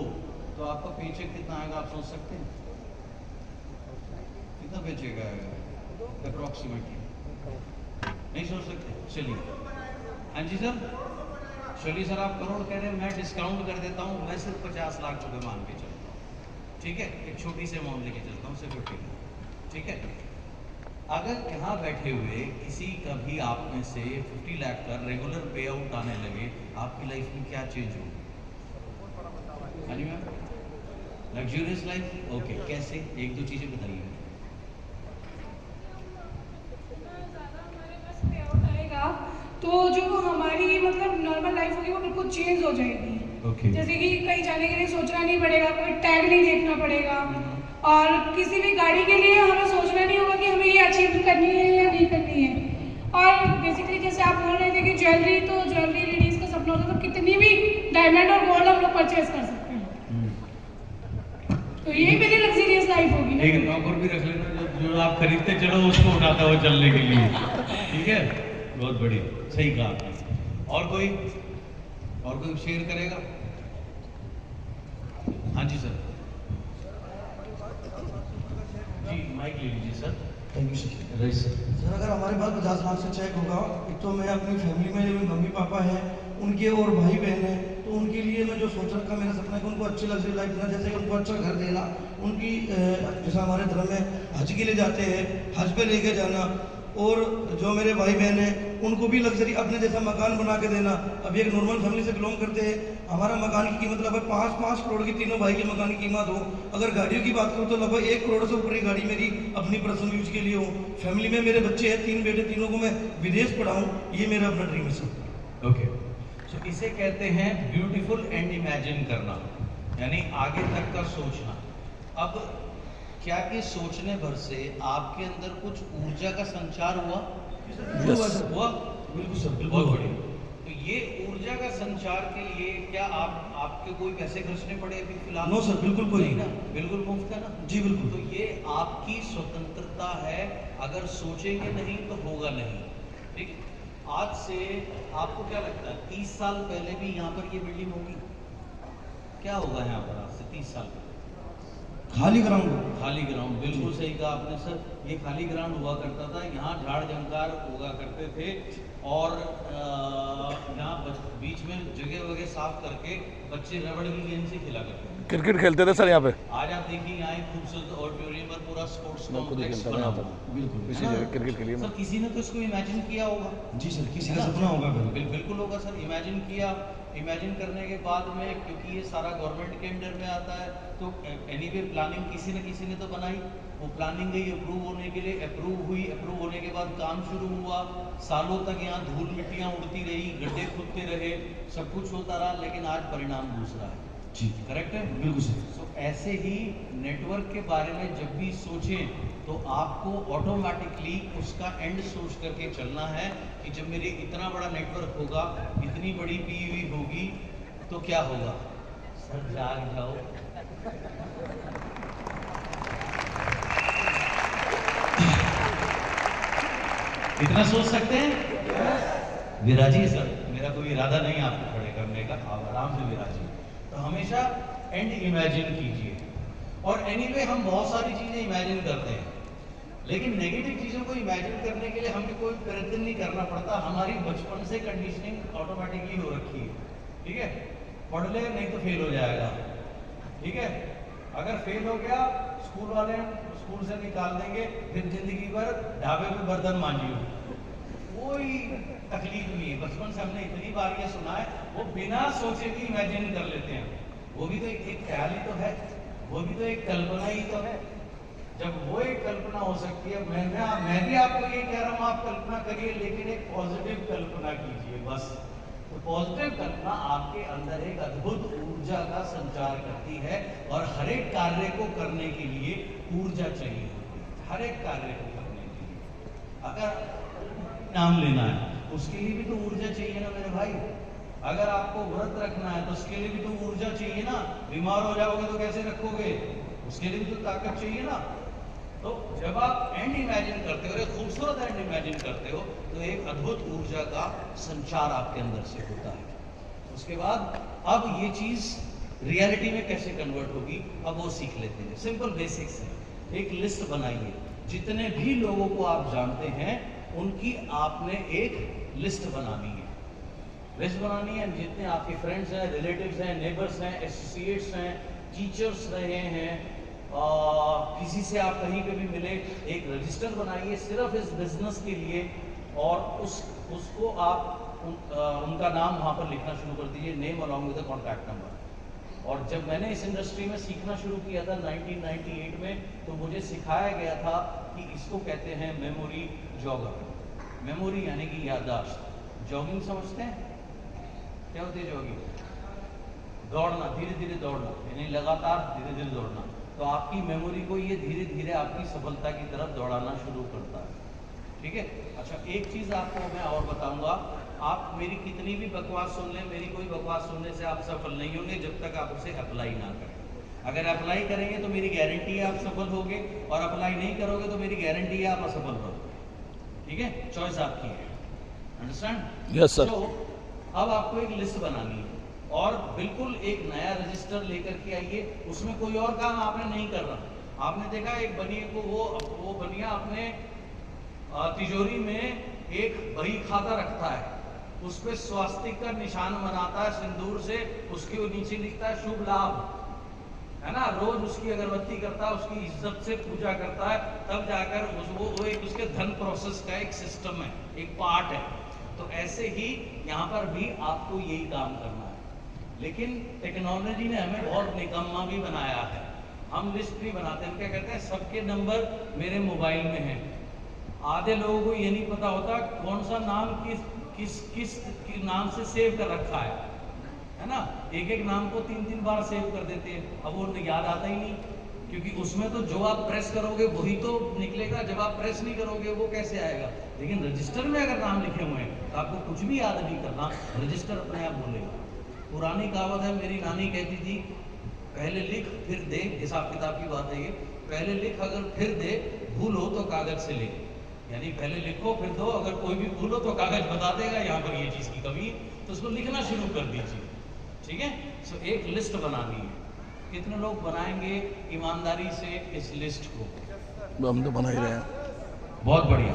तो आपका पेचेक कितना आएगा? आप सोच सकते हैं कितना पेचेक आएगा अप्रोक्सीमेटली? नहीं सोच सकते? चलिए, हाँ जी सर, चलिए सर, आप करोड़ कह रहे हैं, मैं डिस्काउंट कर देता हूँ, मैं सिर्फ 50 लाख रुपए मान के चलता हूँ, ठीक है, एक छोटी से अमाउंट लेके चलता हूँ, सिर्फ 50, ठीक है। अगर यहाँ बैठे हुए किसी का भी आप में से 50 लाख का रेगुलर पे आउट आने लगे, आपकी लाइफ में क्या चेंज होगा? हाँ जी मैम, लग्जूरियस लाइफ, ओके, कैसे? 1-2 चीज़ें बताइए। जो हमारी मतलब नॉर्मल लाइफ होगी वो बिल्कुल चेंज हो जाएगी। Okay. जैसे कि कहीं जाने के लिए सोचना नहीं पड़ेगा, कोई टैग नहीं देखना पड़ेगा, और किसी भी गाड़ी के लिए हमें सोचना नहीं होगा कि हमें ये अचीव करनी है या नहीं करनी है। और बेसिकली जैसे आप बोल रहे थे कि ज्वेलरी, तो ज्वेलरी लेडीज़ का सपना होता है, तो कितनी भी डायमंड और गोल्ड हम लोग परचेज कर सकते हैं। तो यही मेरी लग्जरियस लाइफ होगी। एक नौकर भी रख लेना जो आप खरीदते चलो उसको उठाता हुआ चलने के लिए, ठीक है? बहुत बढ़िया, सही कहा आपने। और कोई शेयर करेगा? हाँ जी सर, जी माइक ले लीजिए sir. Thank you sir. Rais sir, sir अगर हमारे पास 50 लाख से चेक होगा, एक तो मैं अपनी फैमिली में जो मम्मी पापा हैं उनके और भाई बहन हैं, तो उनके लिए मैं जो सोच रखा मेरा सपना है कि उनको अच्छी लग्जरी लाइफ देना, जैसे कि उनको अच्छा घर देना, उनकी जैसा हमारे धर्म में हज के लिए जाते हैं हज पे लेके जाना, और जो मेरे भाई बहन हैं उनको भी लग्जरी अपने जैसा मकान बना के देना। अभी एक नॉर्मल फैमिली से बिलोंग करते हैं, हमारा मकान की कीमत लगभग 5 करोड़ की, तीनों भाई के मकान की कीमत हो। अगर गाड़ियों की बात करूँ तो लगभग 1 करोड़ से ऊपर की गाड़ी मेरी अपनी पर्सनल यूज के लिए हो। फैमिली में मेरे बच्चे हैं, 3 बेटे, तीनों को मैं विदेश पढ़ाऊँ, ये मेरा अपना ड्रीम है सर। ओके। सो इसे कहते हैं ब्यूटीफुल एंड इमेजिन करना, यानी आगे तक का सोचना। अब क्या कि सोचने भर से आपके अंदर कुछ ऊर्जा का संचार हुआ? हुआ? बिल्कुल सर, बहुत बढ़िया। तो ये ऊर्जा का संचार के लिए क्या आपके कोई पैसे खर्चने पड़े अभी फिलहाल? नो सर, बिल्कुल कोई नहीं ना, बिल्कुल मुफ्त है ना जी बिल्कुल। तो ये आपकी स्वतंत्रता है, अगर सोचेंगे नहीं तो होगा नहीं। ठीक, आज से आपको क्या लगता है 30 साल पहले भी यहाँ पर ये बिल्डिंग होगी? क्या होगा यहाँ पर आज से 30 साल पहले? खाली ग्राउंड। खाली ग्राउंड, बिल्कुल सही कहा आपने सर। ये खाली ग्राउंड हुआ करता था, यहाँ झाड़ जंकार उगा करते थे, और यहाँ बीच में जगह वगैरह साफ करके बच्चे रबड़ की गेंद से खेला करते थे। क्रिकेट खेलते थे सर यहाँ पे। आज आप देखिए यहाँ एक खूबसूरत ऑडिटोरियम पर पूरा स्पोर्ट्स मैं खुद ही कॉम्प्लेक्स खेलता था बना यहाँ हुआ पर। है। बिल्कुल इसी जगह क्रिकेट खेलिए सर किसी ने तो इसको इमेजिन किया होगा। जी सर, किसी का सपना होगा फिर। बिल्कुल होगा सर, इमेजिन किया। इमेजिन करने के बाद में, क्योंकि ये सारा गवर्नमेंट के अंडर में आता है, तो एनीवे प्लानिंग किसी न किसी ने तो बनाई। वो प्लानिंग गई अप्रूव होने के लिए, अप्रूव हुई, अप्रूव होने के बाद काम शुरू हुआ। सालों तक यहाँ धूल मिट्टियाँ उड़ती रही, गड्ढे खुदते रहे, सब कुछ होता रहा, लेकिन आज परिणाम दूसरा है। जी करेक्ट है? बिल्कुल सर। तो ऐसे ही नेटवर्क के बारे में जब भी सोचें तो आपको ऑटोमेटिकली उसका एंड सोच करके चलना है कि जब मेरे इतना बड़ा नेटवर्क होगा, इतनी बड़ी पीवी होगी, तो क्या होगा? सर जाग जाओ। इतना सोच सकते हैं? विराजिए सर, मेरा कोई इरादा नहीं आपको खड़े करने का, आप आराम से विराजिए। तो हमेशा एंड इमेजिन कीजिए। और एनीवे हम बहुत सारी चीजें इमेजिन करते हैं, लेकिन नेगेटिव चीजों को इमेजिन करने के लिए हमें कोई प्रयत्न नहीं करना पड़ता। हमारी बचपन से कंडीशनिंग ऑटोमेटिकली हो रखी है। ठीक है, पढ़ ले नहीं तो फेल हो जाएगा। ठीक है, अगर फेल हो गया स्कूल वाले स्कूल से निकाल देंगे, फिर जिंदगी भर ढाबे पे बर्तन मांजिए, कोई तकलीफ नहीं है। बचपन से हमने इतनी बार ये सुना है, वो बिना सोचे भी इमेजिन कर लेते हैं। वो भी तो एक ख्याल ही तो है, वो भी तो एक कल्पना ही तो है। जब वो एक कल्पना हो सकती है, मैं भी आपको ये कह रहा हूँ, आप कल्पना करिए, लेकिन एक पॉजिटिव कल्पना कीजिए बस। तो पॉजिटिव कल्पना आपके अंदर एक अद्भुत ऊर्जा का संचार करती है, और हर एक कार्य को करने के लिए ऊर्जा चाहिए होती है। हर एक कार्य को करने के लिए, अगर नाम लेना है उसके लिए भी तो ऊर्जा चाहिए ना मेरे भाई। अगर आपको व्रत रखना है तो उसके लिए भी तो ऊर्जा चाहिए ना। बीमार हो जाओगे तो कैसे रखोगे? उसके लिए भी तो ताकत चाहिए ना। तो जब आप एंड इमेजिन करते हो, एक खूबसूरत एंड इमेजिन करते हो, तो एक अद्भुत ऊर्जा का संचार आपके अंदर से होता है। उसके बाद अब ये चीज रियलिटी में कैसे कन्वर्ट होगी, अब वो सीख लेते हैं। सिंपल बेसिक्स है। एक लिस्ट बनाइए, जितने भी लोगों को आप जानते हैं उनकी आपने एक लिस्ट बनानी है। लिस्ट बनानी है, जितने आपके फ्रेंड्स हैं, रिलेटिव्स हैं, नेबर्स हैं, एसोसिएट्स हैं, टीचर्स रहे हैं, किसी से आप कहीं पे भी मिले, एक रजिस्टर बनाइए सिर्फ इस बिजनेस के लिए, और उसको आप उनका नाम वहाँ पर लिखना शुरू कर दीजिए, name along with the contact number. और जब मैंने इस इंडस्ट्री में सीखना शुरू किया था 1998 में, तो मुझे सिखाया गया था कि इसको कहते हैं मेमोरी जॉगर। मेमोरी यानी कि याददाश्त। जॉगिंग समझते हैं? क्या होती है जॉगिंग? दौड़ना, धीरे धीरे दौड़ना, यानी लगातार धीरे धीरे दौड़ना। तो आपकी मेमोरी को ये धीरे धीरे आपकी सफलता की तरफ दौड़ाना शुरू करता है। ठीक है। अच्छा, एक चीज़ आपको मैं और बताऊंगा, आप मेरी कितनी भी बकवास सुन लें, मेरी कोई बकवास सुनने से आप सफल नहीं होंगे जब तक आप उसे अप्लाई ना करें। अगर अप्लाई करेंगे तो मेरी गारंटी है आप सफल होगे, और अप्लाई नहीं करोगे तो मेरी गारंटी है आप असफल रहोगे। ठीक है, चॉइस आपकी है। अंडरस्टैंड? Yes sir. तो अब आपको एक लिस्ट बनानी है और बिल्कुल एक नया रजिस्टर लेकर के आइए। उसमें कोई और काम आपने नहीं करना। आपने देखा एक बनिए को, वो बनिया अपने तिजोरी में एक बही खाता रखता है, उस पर स्वास्तिक का निशान बनाता है सिंदूर से, उसके नीचे लिखता है शुभ लाभ, है ना। रोज उसकी अगरबत्ती करता है, उसकी इज्जत से पूजा करता है, तब जाकर वो एक उसके धन प्रोसेस का एक सिस्टम है, एक पार्ट है। तो ऐसे ही यहाँ पर भी आपको यही काम करना है। लेकिन टेक्नोलॉजी ने हमें बहुत निकम्मा भी बनाया है। हम लिस्ट नहीं बनाते, हम क्या कहते हैं, सबके नंबर मेरे मोबाइल में हैं। आधे लोगों को ये नहीं पता होता कौन सा नाम किस नाम से सेव कर रखा है ना। एक एक नाम को 3-3 बार सेव कर देते हैं, अब वो याद आता ही नहीं, क्योंकि उसमें तो जो आप प्रेस करोगे वही तो निकलेगा, जब आप प्रेस नहीं करोगे वो कैसे आएगा। लेकिन रजिस्टर में अगर नाम लिखे हुए हैं तो आपको कुछ भी याद नहीं करना, रजिस्टर अपने आप बोलेगा। पुरानी कहावत है, मेरी नानी कहती थी, पहले लिख फिर दे, हिसाब किताब की बात है ये, पहले लिख अगर फिर दे, भूल हो तो कागज से ले। यानी पहले लिखो फिर दो, अगर कोई भी भूल हो तो कागज बता देगा यहाँ पर ये चीज़ की कमी, तो उसको लिखना शुरू कर दीजिए। ठीक है। सो एक लिस्ट बनानी है। कितने लोग बनाएंगे ईमानदारी से इस लिस्ट को? हम तो बना ही रहे हैं। बहुत बढ़िया।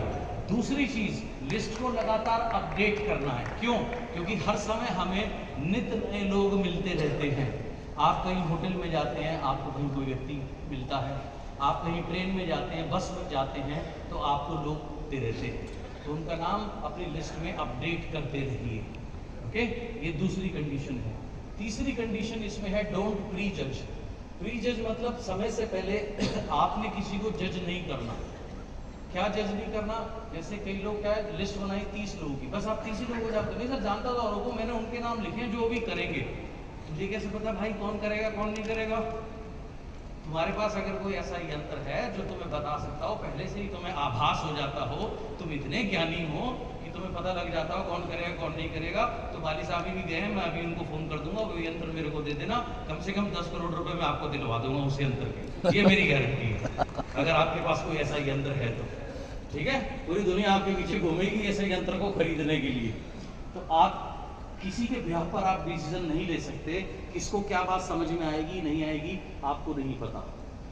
दूसरी चीज, लिस्ट को लगातार अपडेट करना है। क्यों? क्योंकि हर समय हमें नित्य नए लोग मिलते रहते हैं। आप कहीं होटल में जाते हैं, आपको कहीं कोई व्यक्ति मिलता है, आप कहीं ट्रेन में जाते हैं, बस में जाते हैं, तो आपको लोग मिलते रहते हैं, तो उनका नाम अपनी लिस्ट में अपडेट करते रहिए। ओके, ये दूसरी कंडीशन है। तीसरी कंडीशन इसमें है डोंट प्री जज। प्री जज मतलब समय से पहले आपने किसी को जज नहीं करना। क्या जज नहीं करना? जैसे कई लोग क्या है, लिस्ट बनाई 30 लोगों की, बस आप 30 ही लोगों को जानते नहीं, सर जानता था औरों को, मैंने उनके नाम लिखे हैं जो भी करेंगे। मुझे कैसे पता भाई कौन करेगा कौन नहीं करेगा? तुम्हारे पास अगर कोई ऐसा यंत्र है जो तुम्हें बता सकता हो, पहले से ही तुम्हें आभास हो जाता हो, तुम इतने ज्ञानी हो कि तुम्हें पता लग जाता हो कौन करेगा कौन नहीं करेगा, तो वाली साहब भी गए हैं, मैं अभी उनको फोन कर दूंगा, वो यंत्र मेरे को दे देना, कम से कम 10 करोड़ रुपए मैं आपको दिलवा दूंगा उस यंत्र के। ये मेरी गारंटी है, अगर आपके पास कोई ऐसा यंत्र है तो। ठीक है, पूरी दुनिया आपके पीछे घूमेगी ऐसे यंत्र को खरीदने के लिए। तो आप किसी के ब्याह पर आप डिसीजन नहीं ले सकते, किसको क्या बात समझ में आएगी नहीं आएगी आपको नहीं पता।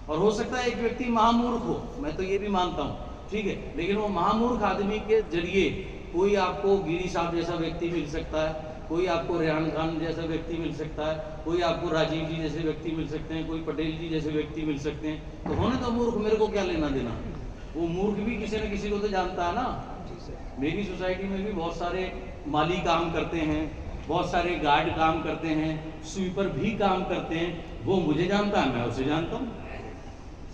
और हो सकता है एक व्यक्ति महामूर्ख हो, मैं तो ये भी मानता हूँ, ठीक है, लेकिन वो महामूर्ख आदमी के जरिए कोई आपको गिरी साहब जैसा व्यक्ति मिल सकता है, कोई आपको रेहान खान जैसा व्यक्ति मिल सकता है, कोई आपको राजीव जी जैसे व्यक्ति मिल सकते हैं, कोई पटेल जी जैसे व्यक्ति मिल सकते हैं। तो होने तो मूर्ख, मेरे को क्या लेना देना, वो मूर्ख भी किसी न किसी को तो जानता है ना। मेरी सोसाइटी में भी बहुत सारे माली काम करते हैं, बहुत सारे गार्ड काम करते हैं, स्वीपर भी काम करते हैं, वो मुझे जानता है मैं उसे जानता हूँ।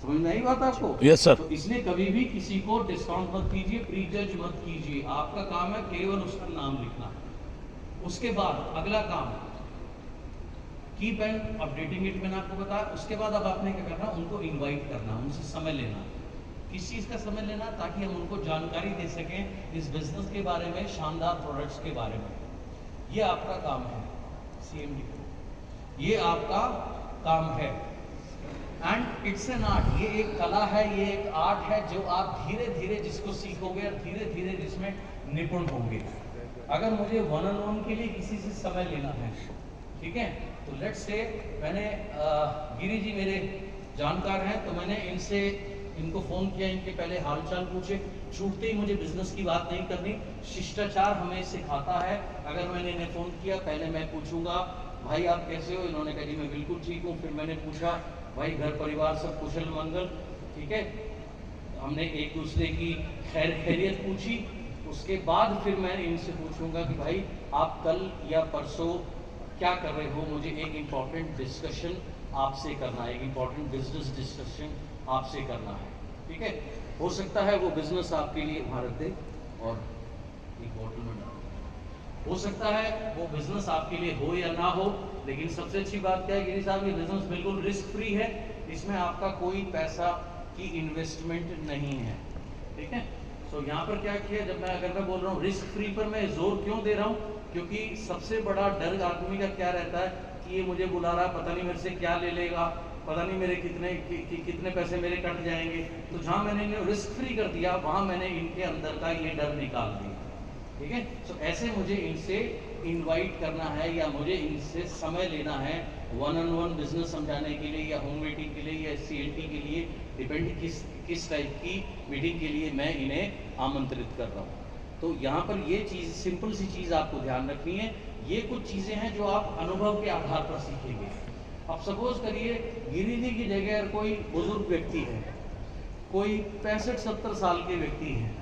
समझ में आई बात आपको? Yes sir. तो इसलिए कभी भी किसी को डिस्काउंट मत कीजिए, प्री जज मत कीजिए। आपका काम है केवल उसका नाम लिखना। उसके बाद अगला काम कीप एंड अपडेटिंग इट, मैंने आपको बताया। उसके बाद अब आपने क्या करना, उनको इनवाइट करना, उनसे समय लेना। किस चीज़ का समय लेना? ताकि हम उनको जानकारी दे सकें इस बिजनेस के बारे में, शानदार प्रोडक्ट्स के बारे में। ये आपका काम है CMD को, ये आपका काम है। एंड इट्स एन आर्ट, ये एक कला है, ये एक आर्ट है जो आप धीरे धीरे जिसको सीखोगे और धीरे धीरे जिसमें निपुण होंगे। अगर मुझे वन ऑन वन के लिए किसी से समय लेना है, ठीक है, तो लेट्स से मैंने गिरी जी मेरे जानकार हैं, तो मैंने इनको फ़ोन किया, इनके पहले हालचाल पूछे, छूटते ही मुझे बिजनेस की बात नहीं करनी। शिष्टाचार हमें सिखाता है। अगर मैंने इन्हें फ़ोन किया, पहले मैं पूछूंगा भाई आप कैसे हो? इन्होंने कहा जी मैं बिल्कुल ठीक हूँ। फिर मैंने पूछा भाई घर परिवार सब कुशल मंगल, ठीक है, हमने एक दूसरे की खैर खैरियत पूछी। उसके बाद फिर मैं इनसे पूछूंगा कि भाई आप कल या परसों क्या कर रहे हो? मुझे एक इम्पॉर्टेंट डिस्कशन आपसे करना है, एक इम्पॉर्टेंट बिजनेस डिस्कशन आपसे करना है, ठीक है। हो सकता है वो बिजनेस आपके लिए भारत दे और एक बोतल में डाल। हो सकता है वो बिजनेस आपके लिए हो या ना हो, लेकिन सबसे अच्छी बात क्या है गिरी साहब, ये बिजनेस बिल्कुल रिस्क फ्री है, इसमें आपका कोई पैसा की इन्वेस्टमेंट नहीं है, ठीक है। सो यहाँ पर क्या किया, जब अगर मैं बोल रहा हूँ रिस्क फ्री पर मैं जोर क्यों दे रहा हूँ, क्योंकि सबसे बड़ा डर आदमी का क्या रहता है कि ये मुझे बुला रहा है, पता नहीं मेरे से क्या ले लेगा, पता नहीं मेरे कितने पैसे मेरे कट जाएंगे। तो जहाँ मैंने इन्हें रिस्क फ्री कर दिया, वहाँ मैंने इनके अंदर का ये डर निकाल दिया, ठीक है। सो ऐसे मुझे इनसे इनवाइट करना है या मुझे इनसे समय लेना है वन ऑन वन बिजनेस समझाने के लिए या होम मीटिंग के लिए या CLT के लिए, डिपेंड किस टाइप की मीटिंग के लिए मैं इन्हें आमंत्रित कर रहा हूँ। तो यहाँ पर ये चीज़, सिंपल सी चीज़ आपको ध्यान रखनी है, ये कुछ चीज़ें हैं जो आप अनुभव के आधार पर सीखेंगे। अब सपोज करिए गिरी जी की जगह अगर कोई बुजुर्ग व्यक्ति है, कोई 65-70 साल के व्यक्ति हैं,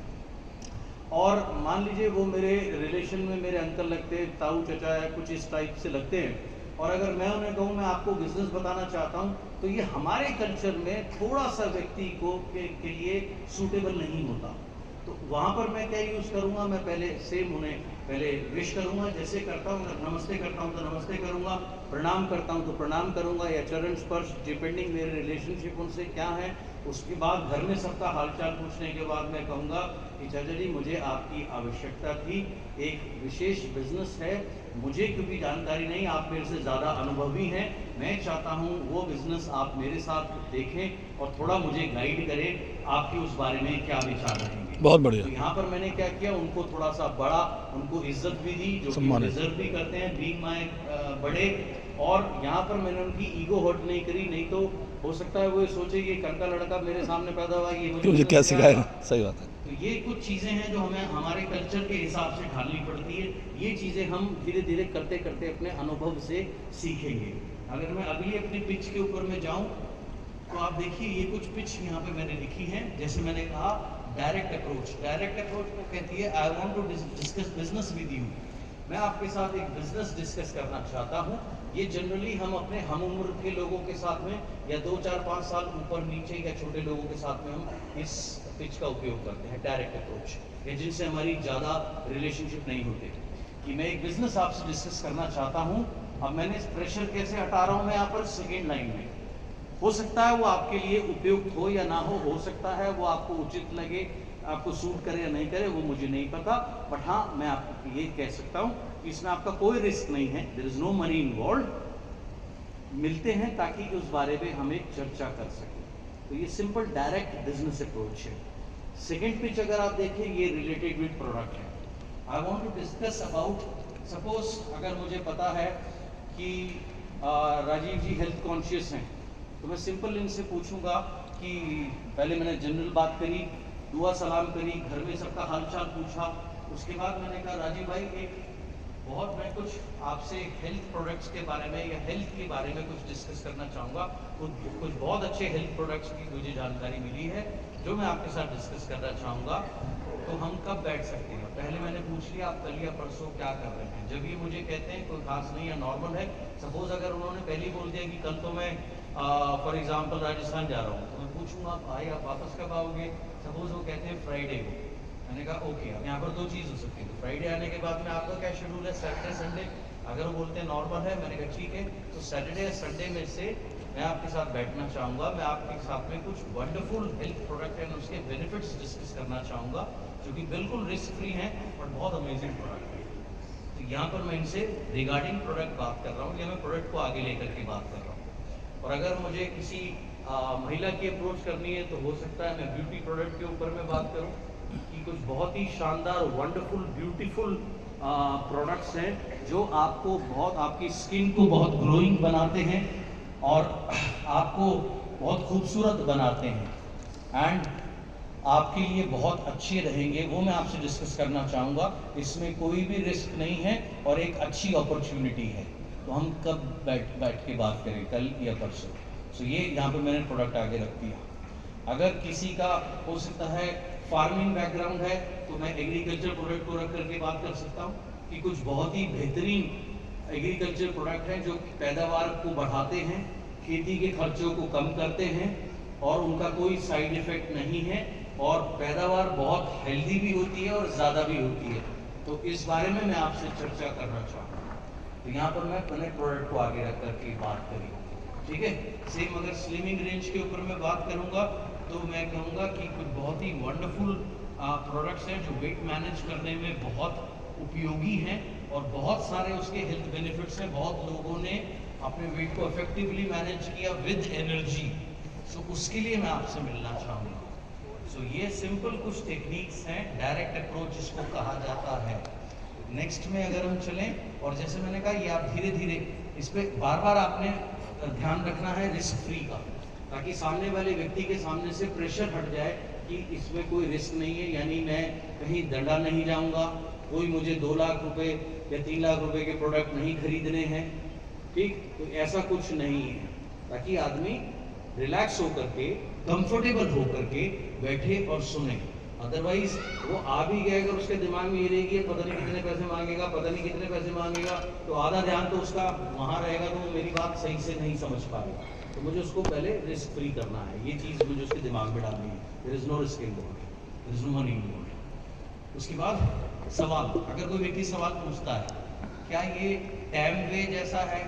और मान लीजिए वो मेरे रिलेशन में मेरे अंकल लगते हैं, ताऊ चचा या कुछ इस टाइप से लगते हैं, और अगर मैं उन्हें कहूँ मैं आपको बिजनेस बताना चाहता हूँ, तो ये हमारे कल्चर में थोड़ा सा व्यक्ति को के लिए सूटेबल नहीं होता। तो वहाँ पर मैं क्या यूज़ करूँगा, मैं पहले सेम उन्हें पहले विश करूँगा, जैसे करता हूँ, अगर नमस्ते करता हूँ तो नमस्ते करूँगा, प्रणाम करता हूँ तो प्रणाम करूँगा, या चरण स्पर्श, डिपेंडिंग मेरे रिलेशनशिप उनसे क्या है। उसके बाद घर में सबका हालचाल पूछने के बाद मैं कहूँगा कि चाचा जी मुझे आपकी आवश्यकता थी, एक विशेष बिजनेस है, मुझे क्योंकि जानकारी नहीं, आप मेरे से ज़्यादा अनुभवी हैं, मैं चाहता हूँ वो बिजनेस आप मेरे साथ देखें और थोड़ा मुझे गाइड करें, आपके उस बारे में क्या विचार रहेंगे। बहुत बढ़िया। तो यहाँ पर मैंने क्या किया, उनको थोड़ा सा बड़ा, उनको इज्जत भी दी जो डिजर्व भी करते हैं, बीइंग माय बड़े, और यहाँ पर मैंने उनकी ईगो हर्ट नहीं करी, नहीं तो हो सकता है वो सोचे कि कल लड़का मेरे सामने पैदा हुआ, ये मुझे क्या सिखाएगा। सही बात है। तो ये कुछ चीज़ें हैं जो हमें हमारे कल्चर के हिसाब से ढालनी पड़ती है, ये चीज़ें हम धीरे धीरे करते करते अपने अनुभव से सीखेंगे। अगर मैं अभी अपनी पिच के ऊपर में जाऊँ तो आप देखिए ये कुछ पिच यहाँ पे मैंने लिखी है। जैसे मैंने कहा डायरेक्ट अप्रोच, डायरेक्ट अप्रोच को कहती है I want to discuss business with you, मैं आपके साथ एक बिजनेस डिस्कस करना चाहता हूँ। ये जनरली हम अपने हम उम्र के लोगों के साथ में या 2, 4, 5 साल ऊपर नीचे या छोटे लोगों के साथ में हम इस पिच का उपयोग करते हैं, डायरेक्ट अप्रोच, या जिनसे हमारी ज़्यादा रिलेशनशिप नहीं होते, कि मैं एक बिजनेस आपसे डिस्कस करना चाहता हूँ। अब मैंने प्रेशर कैसे हटा रहा हूँ, मैं यहाँ पर सेकेंड लाइन में, हो सकता है वो आपके लिए उपयुक्त हो या ना हो सकता है वो आपको उचित लगे, आपको सूट करे या नहीं करे, वो मुझे नहीं पता, बट हाँ मैं आपको ये कह सकता हूँ कि इसमें आपका कोई रिस्क नहीं है, there is no money involve. मिलते हैं ताकि उस बारे में हम एक चर्चा कर सकें। तो ये सिंपल डायरेक्ट बिजनेस अप्रोच है। सेकेंड पिच अगर आप देखें, ये रिलेटेड विद प्रोडक्ट है। I want to discuss about, suppose अगर मुझे पता है कि राजीव जी हेल्थ कॉन्शियस हैं, तो मैं सिंपल इनसे पूछूंगा कि पहले मैंने जनरल बात करी, दुआ सलाम करी, घर में सबका हालचाल पूछा, उसके बाद मैंने कहा राजीव भाई एक बहुत मैं कुछ आपसे हेल्थ प्रोडक्ट्स के बारे में या हेल्थ के बारे में कुछ डिस्कस करना चाहूँगा। कुछ बहुत अच्छे हेल्थ प्रोडक्ट्स की मुझे जानकारी मिली है जो मैं आपके साथ डिस्कस करना चाहूँगा, तो हम कब बैठ सकते हैं। पहले मैंने पूछ लिया आप कल या परसों क्या कर रहे हैं। जब ये मुझे कहते हैं कोई खास नहीं या नॉर्मल है, सपोज अगर उन्होंने पहले बोल दिया कि कल तो मैं फॉर एग्जांपल राजस्थान जा रहा हूँ, तो मैं पूछूंगा भाई आप वापस कब आओगे। सपोज वो कहते हैं फ्राइडे को, मैंने कहा ओके, अब यहाँ पर 2 चीज़ हो सकती है, तो फ्राइडे आने के बाद में आपका क्या शेड्यूल है, सैटरडे संडे। अगर वो बोलते हैं नॉर्मल है, मैंने कहा ठीक है, तो सैटरडे या संडे में से मैं आपके साथ बैठना चाहूँगा, मैं आपके साथ में कुछ वंडरफुल हेल्थ प्रोडक्ट एंड उसके बेनिफिट्स डिस्कस करना चाहूँगा जो कि बिल्कुल रिस्क फ्री हैं और बहुत अमेजिंग प्रोडक्ट है। तो यहाँ पर मैं इनसे रिगार्डिंग प्रोडक्ट बात कर रहा हूँ या मैं प्रोडक्ट को आगे लेकर के बात कर रहा हूँ। और अगर मुझे किसी महिला की अप्रोच करनी है तो हो सकता है मैं ब्यूटी प्रोडक्ट के ऊपर मैं बात करूँ कि कुछ बहुत ही शानदार वंडरफुल ब्यूटीफुल प्रोडक्ट्स हैं जो आपको बहुत, आपकी स्किन को बहुत ग्लोइंग बनाते हैं और आपको बहुत खूबसूरत बनाते हैं एंड आपके लिए बहुत अच्छे रहेंगे, वो मैं आपसे डिस्कस करना चाहूँगा। इसमें कोई भी रिस्क नहीं है और एक अच्छी अपॉर्चुनिटी है। तो हम कब बैठ के बात करें, कल या परसों। तो ये यहाँ पे मैंने प्रोडक्ट आगे रख दिया। अगर किसी का हो सकता है फार्मिंग बैकग्राउंड है तो मैं एग्रीकल्चर प्रोडक्ट को रख करके बात कर सकता हूँ कि कुछ बहुत ही बेहतरीन एग्रीकल्चर प्रोडक्ट हैं जो पैदावार को बढ़ाते हैं, खेती के खर्चों को कम करते हैं और उनका कोई साइड इफेक्ट नहीं है और पैदावार बहुत हेल्दी भी होती है और ज़्यादा भी होती है। तो इस बारे में मैं आपसे चर्चा करना चाहूँगा। तो यहाँ पर मैं अपने प्रोडक्ट को आगे रख करके बात करी, ठीक है। सेम अगर स्लिमिंग रेंज के ऊपर मैं बात करूँगा तो मैं कहूँगा कि कुछ बहुत ही वंडरफुल प्रोडक्ट्स हैं जो वेट मैनेज करने में बहुत उपयोगी हैं और बहुत सारे उसके हेल्थ बेनिफिट्स हैं। बहुत लोगों ने अपने वेट को इफेक्टिवली मैनेज किया विद एनर्जी। सो उसके लिए मैं आपसे मिलना चाहूँगा। सो ये सिंपल कुछ टेक्निक्स हैं, डायरेक्ट अप्रोच जिसको कहा जाता है। नेक्स्ट में अगर हम चलें, और जैसे मैंने कहा ये आप धीरे धीरे इस पर बार बार आपने ध्यान रखना है रिस्क फ्री का, ताकि सामने वाले व्यक्ति के सामने से प्रेशर हट जाए कि इसमें कोई रिस्क नहीं है, यानी मैं कहीं दंडा नहीं जाऊंगा, कोई मुझे 2 लाख रुपए या 3 लाख रुपए के प्रोडक्ट नहीं खरीदने हैं, ठीक। तो ऐसा कुछ नहीं है, ताकि आदमी रिलैक्स होकर के, कंफर्टेबल होकर के बैठे और सुने। अदरवाइज वो आ भी गया, अगर उसके दिमाग में ये रहेगी पता नहीं कितने पैसे मांगेगा, पता नहीं कितने पैसे मांगेगा, तो आधा ध्यान तो उसका वहाँ रहेगा, तो वो मेरी बात सही से नहीं समझ पाएगा। तो मुझे उसको पहले रिस्क फ्री करना है, ये चीज़ मुझे उसके दिमाग में डालनी है। There is no risk involved, there is no money involved. उसके बाद सवाल, अगर कोई व्यक्ति सवाल पूछता है क्या ये टैम वे जैसा है,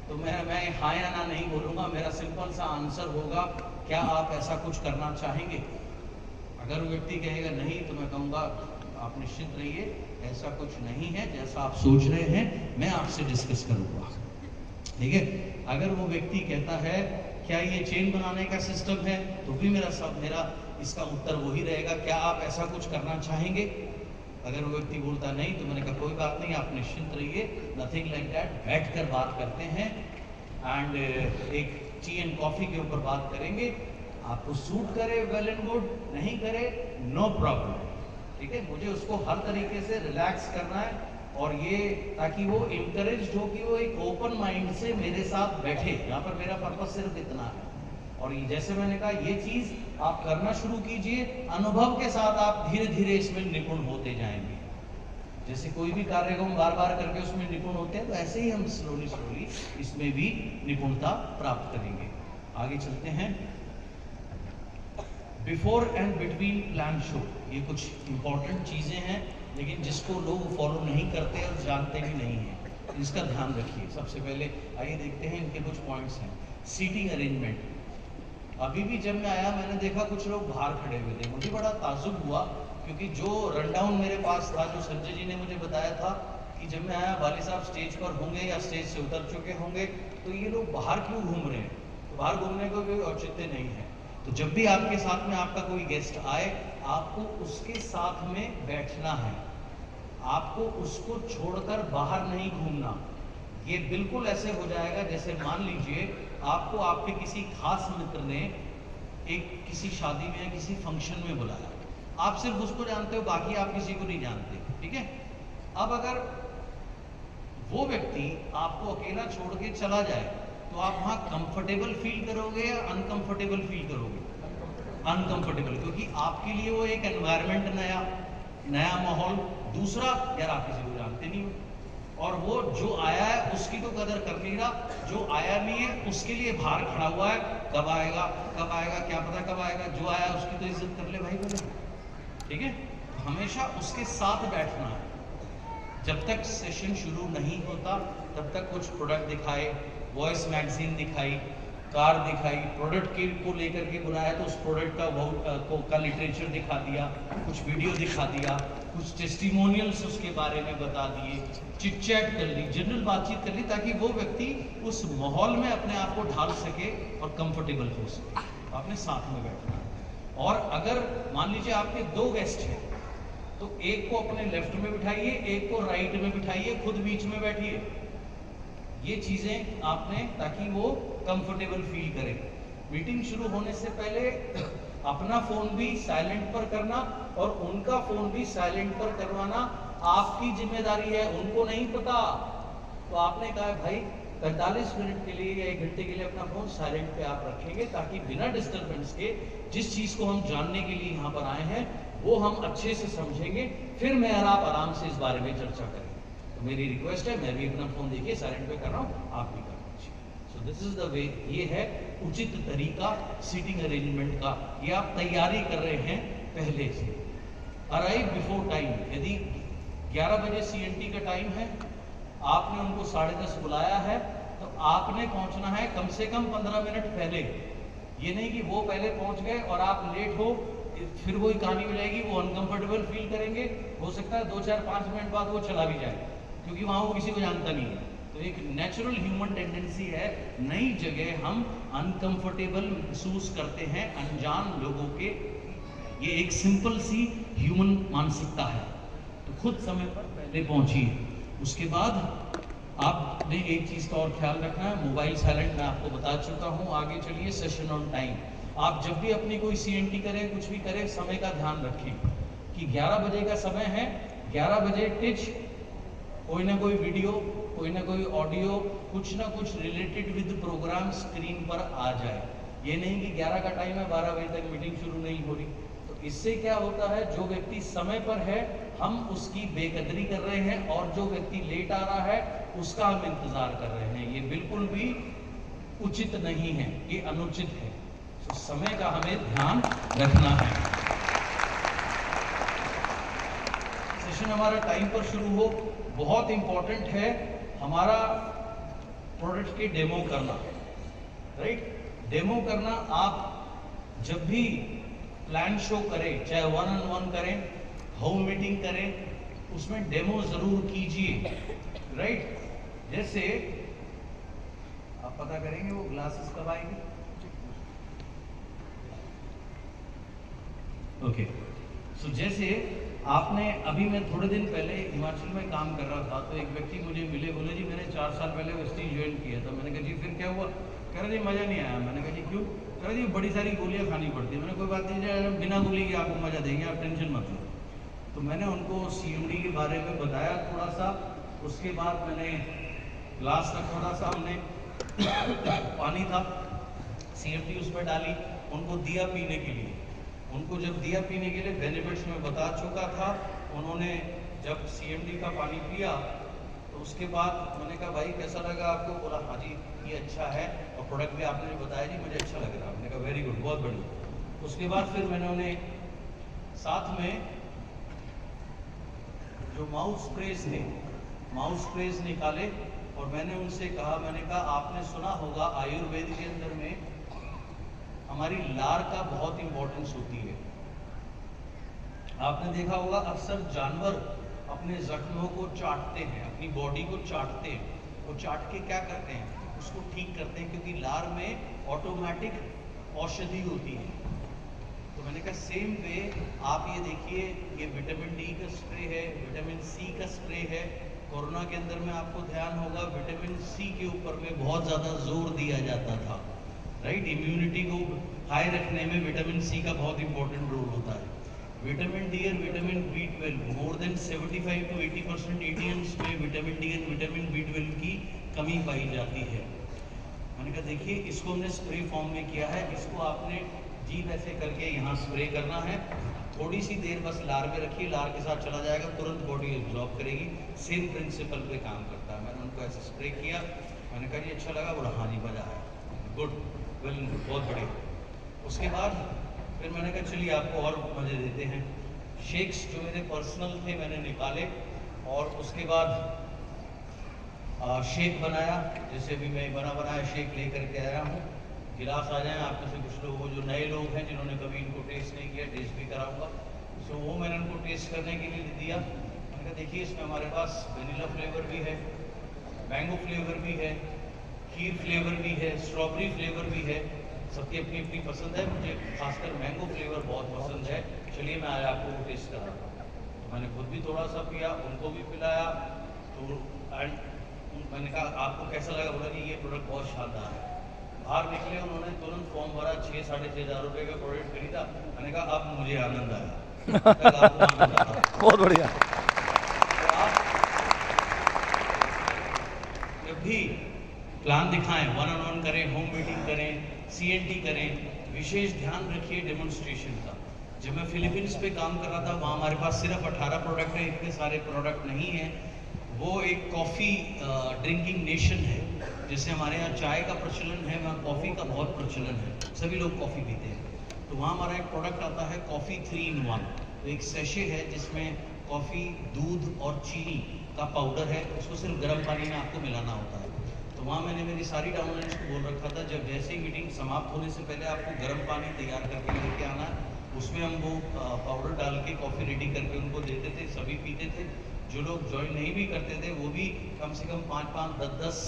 तो मैं हाँ या ना नहीं बोलूँगा। मेरा सिंपल सा आंसर होगा क्या आप ऐसा कुछ करना चाहेंगे। अगर वो व्यक्ति कहेगा नहीं, तो मैं कहूँगा आप निश्चित रहिए, ऐसा कुछ नहीं है जैसा आप सोच रहे हैं, मैं आपसे डिस्कस करूँगा, ठीक है। अगर वो व्यक्ति कहता है क्या ये चेन बनाने का सिस्टम है, तो भी मेरा इसका उत्तर वही रहेगा, क्या आप ऐसा कुछ करना चाहेंगे। अगर वो व्यक्ति बोलता नहीं, तो मैंने कहा कोई बात नहीं, आप निश्चिंत रहिए, नथिंग लाइक दैट, बैठ कर बात करते हैं एंड एक टी एंड कॉफ़ी के ऊपर बात करेंगे। आपको सूट करे वेल एंड गुड, नहीं करे नो प्रॉब्लम, ठीक है। मुझे उसको हर तरीके से रिलैक्स करना है, और ये ताकि वो इंकरेज हो कि वो एक ओपन माइंड से मेरे साथ बैठे। यहाँ पर मेरा पर्पस सिर्फ इतना है। और ये जैसे मैंने कहा, ये चीज़ आप करना शुरू कीजिए, अनुभव के साथ आप धीरे धीरे इसमें निपुण होते जाएंगे। जैसे कोई भी कार्य को हम बार बार करके उसमें निपुण होते हैं, तो ऐसे ही हम स्लोली इसमें भी निपुणता प्राप्त करेंगे। आगे चलते हैं। Before and between plan show, ये कुछ इंपॉर्टेंट चीज़ें हैं, लेकिन जिसको लोग फॉलो नहीं करते और जानते भी नहीं हैं, इसका ध्यान रखिए। सबसे पहले आइए देखते हैं इनके कुछ पॉइंट्स हैं। Seating arrangement. अभी भी जब मैं आया, मैंने देखा कुछ लोग बाहर खड़े हुए थे। मुझे बड़ा ताज्जुब हुआ, क्योंकि जो रनडाउन मेरे पास था, जो संजय जी ने मुझे बताया था कि जब मैं आया वाली साहब स्टेज पर होंगे या स्टेज से उतर चुके होंगे, तो ये लोग बाहर क्यों घूम रहे हैं। तो बाहर घूमने को कोई औचित्य नहीं है। तो जब भी आपके साथ में आपका कोई गेस्ट आए, आपको उसके साथ में बैठना है, आपको उसको छोड़कर बाहर नहीं घूमना। ये बिल्कुल ऐसे हो जाएगा जैसे मान लीजिए आपको आपके किसी खास मित्र ने एक किसी शादी में या किसी फंक्शन में बुलाया, आप सिर्फ उसको जानते हो, बाकी आप किसी को नहीं जानते, ठीक है। अब अगर वो व्यक्ति आपको अकेला छोड़ के चला जाए, तो आप वहाँ कंफर्टेबल फील करोगे या अनकंफर्टेबल फील करोगे। अनकंफर्टेबल, क्योंकि आपके लिए वो एक एनवायरनमेंट नया माहौल, दूसरा यार आप किसी को जानते नहीं हो, और वो जो आया है उसकी तो कदर कर नहीं रहा, जो आया नहीं है उसके लिए बाहर खड़ा हुआ है, कब आएगा क्या पता कब आएगा, जो आया उसकी तो इज्जत कर ले भाई पहले, ठीक है। हमेशा उसके साथ बैठना है। जब तक सेशन शुरू नहीं होता तब तक कुछ प्रोडक्ट दिखाए, वॉइस मैगजीन दिखाई, कार दिखाई, प्रोडक्ट को लेकर के बुलाया तो उस प्रोडक्ट का लिटरेचर दिखा दिया, कुछ वीडियो दिखा दिया, कुछ टेस्टिमोनियल्स उसके बारे में बता दिए, चिट चैट कर ली, जनरल बातचीत कर ली, ताकि वो व्यक्ति उस माहौल में अपने आप को ढाल सके और कंफर्टेबल हो सके। आपने साथ में बैठना। और अगर मान लीजिए आपके 2 गेस्ट हैं, तो एक को अपने लेफ्ट में बिठाइए, एक को राइट में बिठाइए, खुद बीच में बैठिए। ये चीजें आपने, ताकि वो कंफर्टेबल फील करें। मीटिंग शुरू होने से पहले अपना फोन भी साइलेंट पर करना और उनका फोन भी साइलेंट पर करवाना आपकी जिम्मेदारी है, उनको नहीं पता। तो आपने कहा भाई 45 मिनट के लिए या 1 घंटे के लिए अपना फोन साइलेंट पे आप रखेंगे, ताकि बिना डिस्टर्बेंस के जिस चीज को हम जानने के लिए यहाँ पर आए हैं वो हम अच्छे से समझेंगे, फिर मैं और आप आराम से इस बारे में चर्चा करेंगे। तो मेरी रिक्वेस्ट है, मैं भी अपना फोन देखिए साइलेंट पे कर रहा हूँ, आप भी कर लीजिए। So this is the way, ये है उचित तरीका सीटिंग अरेंजमेंट का। ये आप तैयारी कर रहे हैं पहले से। अराइव बिफोर टाइम, यदि 11 बजे CNT का टाइम है, आपने उनको 10:30 बुलाया है, तो आपने पहुंचना है कम से कम 15 मिनट पहले। ये नहीं कि वो पहले पहुंच गए और आप लेट हो, फिर वही कहानी हो जाएगी, वो अनकंफर्टेबल फील करेंगे, हो सकता है 2, 4, 5 मिनट बाद वो चला भी जाए, क्योंकि वहां वो किसी को जानता नहीं है। तो एक नेचुरल ह्यूमन टेंडेंसी है, नई जगह हम अनकंफर्टेबल महसूस करते हैं अनजान लोगों के। ये एक सिंपल सी ह्यूमन मानसिकता है। तो खुद समय पर पहले पहुंचिए। उसके बाद आपने एक चीज़ का और ख्याल रखना है, मोबाइल साइलेंट मैं आपको बता चुका हूँ। आगे चलिए, सेशन ऑन टाइम। आप जब भी अपनी कोई CNT करें, कुछ भी करें, समय का ध्यान रखें कि 11 बजे का समय है, 11 बजे टिच कोई ना कोई वीडियो, कोई ना कोई ऑडियो, कुछ ना कुछ रिलेटेड विद प्रोग्राम स्क्रीन पर आ जाए। ये नहीं कि 11 का टाइम है, 12 बजे तक मीटिंग शुरू नहीं हो रही। तो इससे क्या होता है, जो व्यक्ति समय पर है हम उसकी बेकदरी कर रहे हैं, और जो व्यक्ति लेट आ रहा है उसका हम इंतजार कर रहे हैं। ये बिल्कुल भी उचित नहीं है, ये अनुचित है। तो समय का हमें ध्यान रखना है। सेशन हमारा टाइम पर शुरू हो। बहुत इंपॉर्टेंट है हमारा प्रोडक्ट के डेमो करना, राइट? डेमो करना, आप जब भी प्लान शो करें, चाहे 1-on-1 करें, होम मीटिंग करें, उसमें डेमो जरूर कीजिए, राइट? जैसे आप पता करेंगे वो ग्लासेस कब आएंगे? ओके। सो जैसे आपने, अभी मैं थोड़े दिन पहले हिमाचल में काम कर रहा था, तो एक व्यक्ति मुझे मिले, बोले जी मैंने 4 साल पहले वेस्टीज ज्वाइन किया था। मैंने कहा जी फिर क्या हुआ? कह रहे जी मज़ा नहीं आया। मैंने कहा जी क्यों? कह रहे जी बड़ी सारी गोलियां खानी पड़ती है। मैंने कोई बात नहीं, बिना गोली के आपको मज़ा देंगे, आप टेंशन मत लो। तो मैंने उनको CMD के बारे में बताया थोड़ा सा। उसके बाद मैंने ग्लास रखा था सामने, पानी था, CMD उस पर डाली, उनको दिया पीने के लिए। उनको जब दिया पीने के लिए बेनिफिट्स में बता चुका था, उन्होंने जब CMD का पानी पिया तो उसके बाद मैंने कहा भाई कैसा लगा आपको? बोला हाँ जी ये अच्छा है, और प्रोडक्ट भी आपने बताया जी मुझे अच्छा लग रहा है। मैंने कहा वेरी गुड, बहुत बढ़िया। उसके बाद फिर मैंने उन्हें साथ में जो माउथ स्प्रेस थे, माउथ स्प्रेस निकाले, और मैंने उनसे कहा, मैंने कहा आपने सुना होगा आयुर्वेद के अंदर में हमारी लार का बहुत इंपॉर्टेंस होती है। आपने देखा होगा अक्सर जानवर अपने जख्मों को चाटते हैं, अपनी बॉडी को चाटते हैं। वो चाट के क्या करते हैं? उसको ठीक करते हैं, क्योंकि लार में ऑटोमेटिक औषधि होती है। तो मैंने कहा सेम वे आप ये देखिए, ये विटामिन D का स्प्रे है, विटामिन C का स्प्रे है। कोरोना के अंदर में आपको ध्यान होगा विटामिन C के ऊपर में बहुत ज़्यादा जोर दिया जाता था, राइट? इम्यूनिटी को हाई रखने में विटामिन C का बहुत इंपॉर्टेंट रोल होता है। विटामिन D और vitamin B12, more than 75 to 80% Indians में विटामिन D और विटामिन B12 की कमी पाई जाती है। मैंने कहा देखिए इसको हमने स्प्रे फॉर्म में किया है, इसको आपने जीभ ऐसे करके यहाँ स्प्रे करना है, थोड़ी सी देर बस लार में रखिए, लार के साथ चला जाएगा, तुरंत बॉडी एब्जॉर्ब करेगी। सेम प्रिंसिपल पे काम करता है। मैंने उनको ऐसे स्प्रे किया, मैंने कहा जी अच्छा लगा? बोला हाँ जी मज़ा आया, गुड, वेल, बहुत बढ़िया। उसके बाद फिर मैंने कहा चलिए आपको और मज़े देते हैं। शेक्स जो मेरे पर्सनल थे मैंने निकाले, और उसके बाद शेक बनाया, जैसे भी मैं बनाया शेक लेकर के आया हूँ। गिलास आ जाए आप में से कुछ लोग, वो जो नए लोग हैं जिन्होंने कभी इनको टेस्ट नहीं किया, टेस्ट भी कराऊंगा। सो वो मैंने उनको टेस्ट करने के लिए दिया। मैंने कहा देखिए इसमें हमारे पास वेनिला फ्लेवर भी है, मैंगो फ्लेवर भी है, खीर फ्लेवर भी है, स्ट्रॉबेरी फ्लेवर भी है। सबकी अपनी अपनी पसंद है, मुझे खासकर मैंगो फ्लेवर बहुत पसंद है। चलिए मैं आज आपको वो टेस्ट कराता हूँ। तो मैंने खुद भी थोड़ा सा पिया, उनको भी पिलाया। तो मैंने कहा आपको कैसा लगा? बोला कि ये प्रोडक्ट बहुत शानदार है। बाहर निकले, उन्होंने तुरंत फॉर्म भरा, 6-6.5 हज़ार रुपये का प्रोडक्ट खरीदा। मैंने कहा अब मुझे आनंद आया। बहुत बढ़िया। तो आप जब भी प्लान दिखाएं, 1-on-1 करें, होम मीटिंग करें, CNT करें, विशेष ध्यान रखिए डेमोन्स्ट्रेशन का। जब मैं फिलीपींस पे काम कर रहा था, वहाँ हमारे पास सिर्फ 18 प्रोडक्ट है, इतने सारे प्रोडक्ट नहीं हैं। वो एक कॉफ़ी ड्रिंकिंग नेशन है। जैसे हमारे यहाँ चाय का प्रचलन है, वहाँ कॉफ़ी का बहुत प्रचलन है, सभी लोग कॉफ़ी पीते हैं। तो वहाँ हमारा एक प्रोडक्ट आता है कॉफ़ी 3 in 1। तो एक सैशे है जिसमें कॉफ़ी, दूध और चीनी का पाउडर है, उसको सिर्फ गर्म पानी में आपको मिलाना होता है। तो वहाँ मैंने मेरी सारी डाउनलाइंस को बोल रखा था, जब जैसे ही मीटिंग समाप्त होने से पहले आपको गर्म पानी तैयार करके लेके आना है, उसमें हम वो पाउडर डाल के कॉफ़ी रेडी करके उनको देते थे, सभी पीते थे। जो लोग ज्वाइन नहीं भी करते थे वो भी कम से कम 5-5, 10-10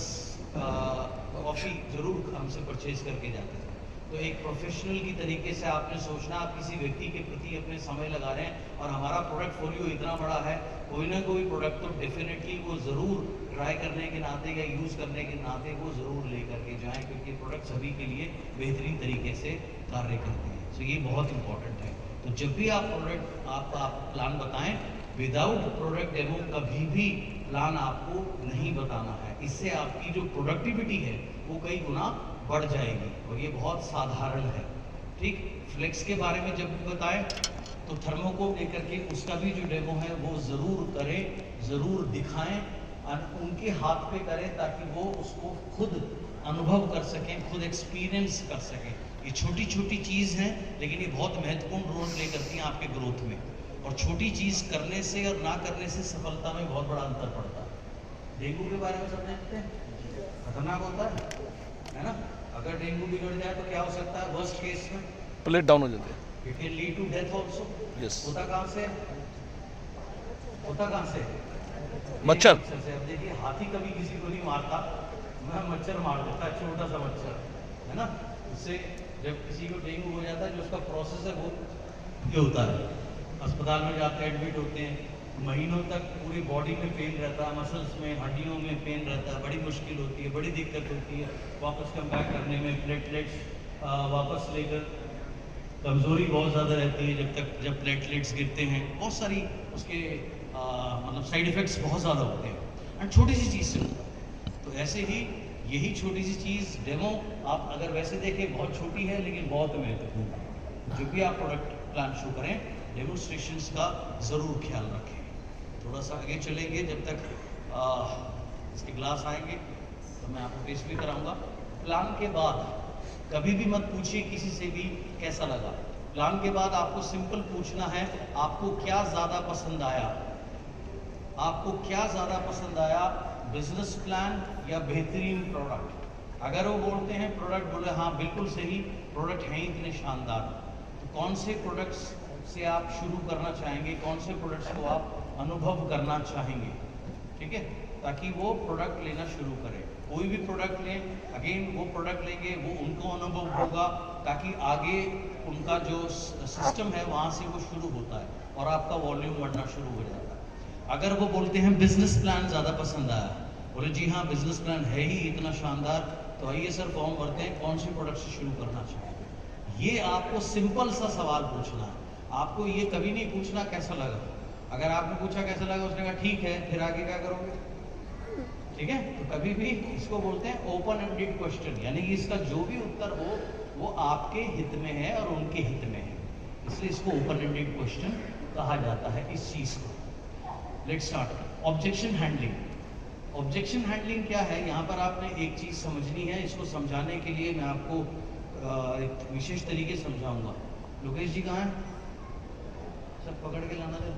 कॉफ़ी ज़रूर हमसे परचेज करके जाते थे। तो एक प्रोफेशनल की तरीके से आपने सोचना, आप किसी व्यक्ति के प्रति अपने समय लगा रहे हैं और हमारा प्रोडक्ट फोलियो इतना बड़ा है, कोई ना कोई प्रोडक्ट तो डेफिनेटली वो ज़रूर ट्राई करने के नाते या यूज़ करने के नाते वो ज़रूर ले करके जाएँ, क्योंकि प्रोडक्ट सभी के लिए बेहतरीन तरीके से कार्य करते हैं। तो ये बहुत इंपॉर्टेंट है। तो जब भी आप प्रोडक्ट आप प्लान बताएं, विदाउट प्रोडक्ट डेमो कभी भी प्लान आपको नहीं बताना है। इससे आपकी जो प्रोडक्टिविटी है वो कई गुना बढ़ जाएगी और ये बहुत साधारण है। ठीक, फ्लेक्स के बारे में जब भी बताएं तो थर्मोकोल लेकर के उसका भी जो डेमो है वो ज़रूर करें, ज़रूर दिखाएं और उनके हाथ पे करें ताकि वो उसको खुद अनुभव कर सकें, खुद एक्सपीरियंस कर सकें। ये छोटी छोटी चीज़ हैं लेकिन ये बहुत महत्वपूर्ण रोल प्ले करती हैं आपके ग्रोथ में। और छोटी चीज़ करने से और ना करने से सफलता में बहुत बड़ा अंतर पड़ता है। डेंगू के बारे में सब जानते हैं, खतरनाक होता है ना। अगर डेंगू बिगड़ जाए तो क्या हो सकता है, वर्स्ट केस में प्लेट डाउन हो जाती है। It can lead to death also. Yes. होता कहाँ से, होता कहाँ से? मच्छर से। अब देखिए, हाथी कभी किसी को नहीं मारता, मच्छर मार देता है, छोटा सा मच्छर, है ना। उससे जब किसी को डेंगू हो जाता है, जो उसका प्रोसेस है वो ये होता है, अस्पताल में जाते हैं, एडमिट होते हैं, महीनों तक पूरी बॉडी में पेन रहता है, मसल्स में, हड्डियों में पेन रहता है, बड़ी मुश्किल होती है, बड़ी दिक्कत होती है वापस कम बैक करने में, प्लेटलेट्स वापस लेकर, कमज़ोरी बहुत ज़्यादा रहती है जब प्लेटलेट्स गिरते हैं, बहुत सारी उसके मतलब साइड इफ़ेक्ट्स बहुत ज़्यादा होते हैं। एंड छोटी सी चीज़ से होता है। तो ऐसे ही यही छोटी सी चीज़ डेमो आप अगर वैसे देखें बहुत छोटी है लेकिन बहुत महत्वपूर्ण है। जो भी आप प्रोडक्ट प्लान शुरू करें, डेमोन्स्ट्रेशंस का ज़रूर ख्याल रखें। थोड़ा सा आगे चलेंगे, जब तक इसके ग्लास आएंगे तो मैं आपको टेस्ट भी कराऊंगा। प्लान के बाद कभी भी मत पूछिए किसी से भी कैसा लगा। प्लान के बाद आपको सिंपल पूछना है, आपको क्या ज़्यादा पसंद आया, आपको क्या ज़्यादा पसंद आया, बिजनेस प्लान या बेहतरीन प्रोडक्ट। अगर वो बोलते हैं प्रोडक्ट, बोले हाँ बिल्कुल सही, प्रोडक्ट हैं इतने शानदार, तो कौन से प्रोडक्ट्स से आप शुरू करना चाहेंगे, कौन से प्रोडक्ट्स को आप अनुभव करना चाहेंगे, ठीक है, ताकि वो प्रोडक्ट लेना शुरू करें। कोई भी प्रोडक्ट लें, अगेन वो प्रोडक्ट लेंगे वो उनको अनुभव होगा, ताकि आगे उनका जो सिस्टम है वहाँ से वो शुरू होता है और आपका वॉल्यूम बढ़ना शुरू हो जाता है। अगर वो बोलते हैं बिजनेस प्लान ज़्यादा पसंद आया, बोले जी हाँ बिजनेस प्लान है ही इतना शानदार, तो आइए सर फॉर्म भरते हैं, कौन से प्रोडक्ट से शुरू करना चाहिए। ये आपको सिंपल सा सवाल पूछना है। आपको ये कभी नहीं पूछना कैसा लगा। अगर आपने पूछा कैसा लगा, उसने कहा ठीक है, फिर आगे क्या करोगे, ठीक है। तो कभी भी इसको बोलते हैं ओपन एंडेड क्वेश्चन, यानी कि इसका जो भी उत्तर हो वो आपके हित में है और उनके हित में है, इसलिए इसको ओपन एंडेड क्वेश्चन कहा जाता है इस चीज़ को। Let's start. Objection handling. Objection handling क्या है, यहाँ पर आपने एक चीज़ समझनी है। इसको समझाने के लिए मैं आपको एक विशेष तरीके से समझाऊंगा। लोकेश जी कहाँ हैं, सब पकड़ के लाना दे।